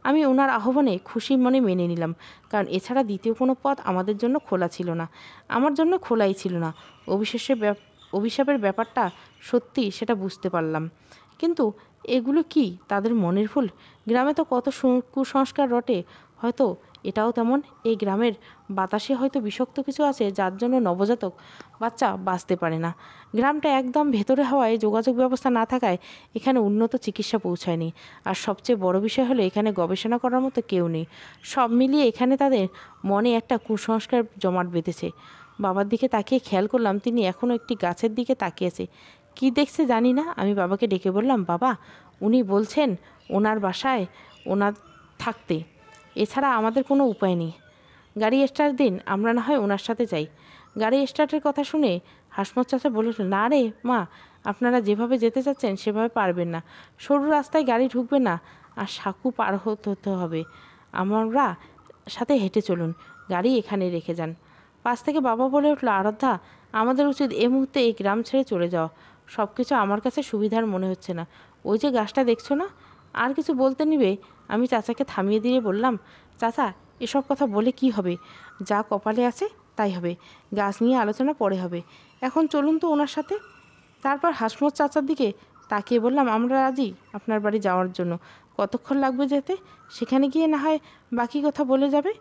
আমি ওনার আহ্বানে খুশি মনে মেনে নিলাম, কারণ এছাড়া দ্বিতীয় কোনো পথ আমাদের জন্য খোলা ছিল না। আমার জন্য খোলাই ছিল না। অভিশাপের ব্যাপারটা সত্যি, সেটা বুঝতে পারলাম। কিন্তু এগুলো কি তাদের মনের ভুল? গ্রামে তো কত কুসংস্কার রটে, হয়তো এটাও তেমন। এই গ্রামের বাতাসে হয়তো বিষাক্ত কিছু আছে, যার জন্য নবজাতক বাচ্চা বাঁচতে পারে না। গ্রামটা একদম ভেতরে হওয়ায় যোগাযোগ ব্যবস্থা না থাকায় এখানে উন্নত চিকিৎসা পৌঁছায়নি। আর সবচেয়ে বড় বিষয় হলো এখানে গবেষণা করার মতো কেউ নেই। সব মিলিয়ে এখানে তাদের মনে একটা কুসংস্কার জমাট বেঁধেছে। বাবার দিকে তাকিয়ে খেয়াল করলাম তিনি এখনও একটি গাছের দিকে তাকিয়েছে। কি দেখছে জানি না। আমি বাবাকে ডেকে বললাম, বাবা, উনি বলছেন ওনার বাসায় ওনার থাকতে, এছাড়া আমাদের কোনো উপায় নেই। গাড়ি স্টার্ট দিন, আমরা না হয় ওনার সাথে যাই। গাড়ি স্টার্টের কথা শুনে হাসমত চাচা বলে, না রে মা, আপনারা যেভাবে যেতে চাচ্ছেন সেভাবে পারবেন না। সরু রাস্তায় গাড়ি ঢুকবে না, আর সাঁকু পার হতে হবে। আমরা সাথে হেঁটে চলুন, গাড়ি এখানে রেখে যান। পাশ থেকে বাবা বলে উঠল, আরাধ্যা, আমাদের উচিত এই মুহূর্তে এই গ্রাম ছেড়ে চলে যাওয়া। সব কিছু আমার কাছে সুবিধার মনে হচ্ছে না। ওই যে গাছটা দেখছো না? আর কিছু বলতে নিবে আমি চাচাকে থামিয়ে দিয়ে বললাম, চাচা, এসব কথা বলে কি হবে? যা কপালে আছে তাই হবে। গাছ নিয়ে আলোচনা পরে হবে। এখন চলুন তো ওনার সাথে। তারপর হাসমত চাচার দিকে তাকিয়ে বললাম, আমরা রাজি আপনার বাড়ি যাওয়ার জন্য। কতক্ষণ লাগবে যেতে? সেখানে গিয়ে না হয় বাকি কথা বলে যাবে।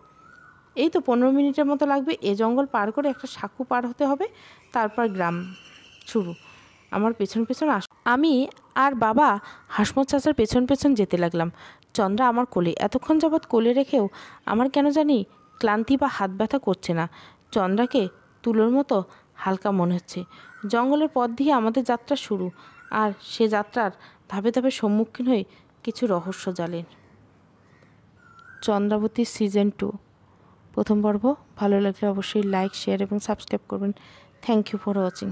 এই তো 15 মিনিটের মতো লাগবে। এ জঙ্গল পার করে একটা সাঁকু পার হতে হবে, তারপর গ্রাম শুরু। আমার পেছন পেছন আমি আর বাবা হাসমত চাচার পেছন পেছন যেতে লাগলাম। চন্দ্রা আমার কোলে। এতক্ষণ যাবৎ কোলে রেখেও আমার কেন জানি ক্লান্তি বা হাত ব্যথা করছে না। চন্দ্রাকে তুলোর মতো হালকা মনে হচ্ছে। জঙ্গলের পথ দিয়ে আমাদের যাত্রা শুরু, আর সে যাত্রার ধাপে ধাপে সম্মুখীন হয়ে কিছু রহস্য জালের। চন্দ্রাবতী সিজন 2 প্রথম পর্ব। ভালো লাগলে অবশ্যই লাইক, শেয়ার এবং সাবস্ক্রাইব করবেন। Thank you for watching.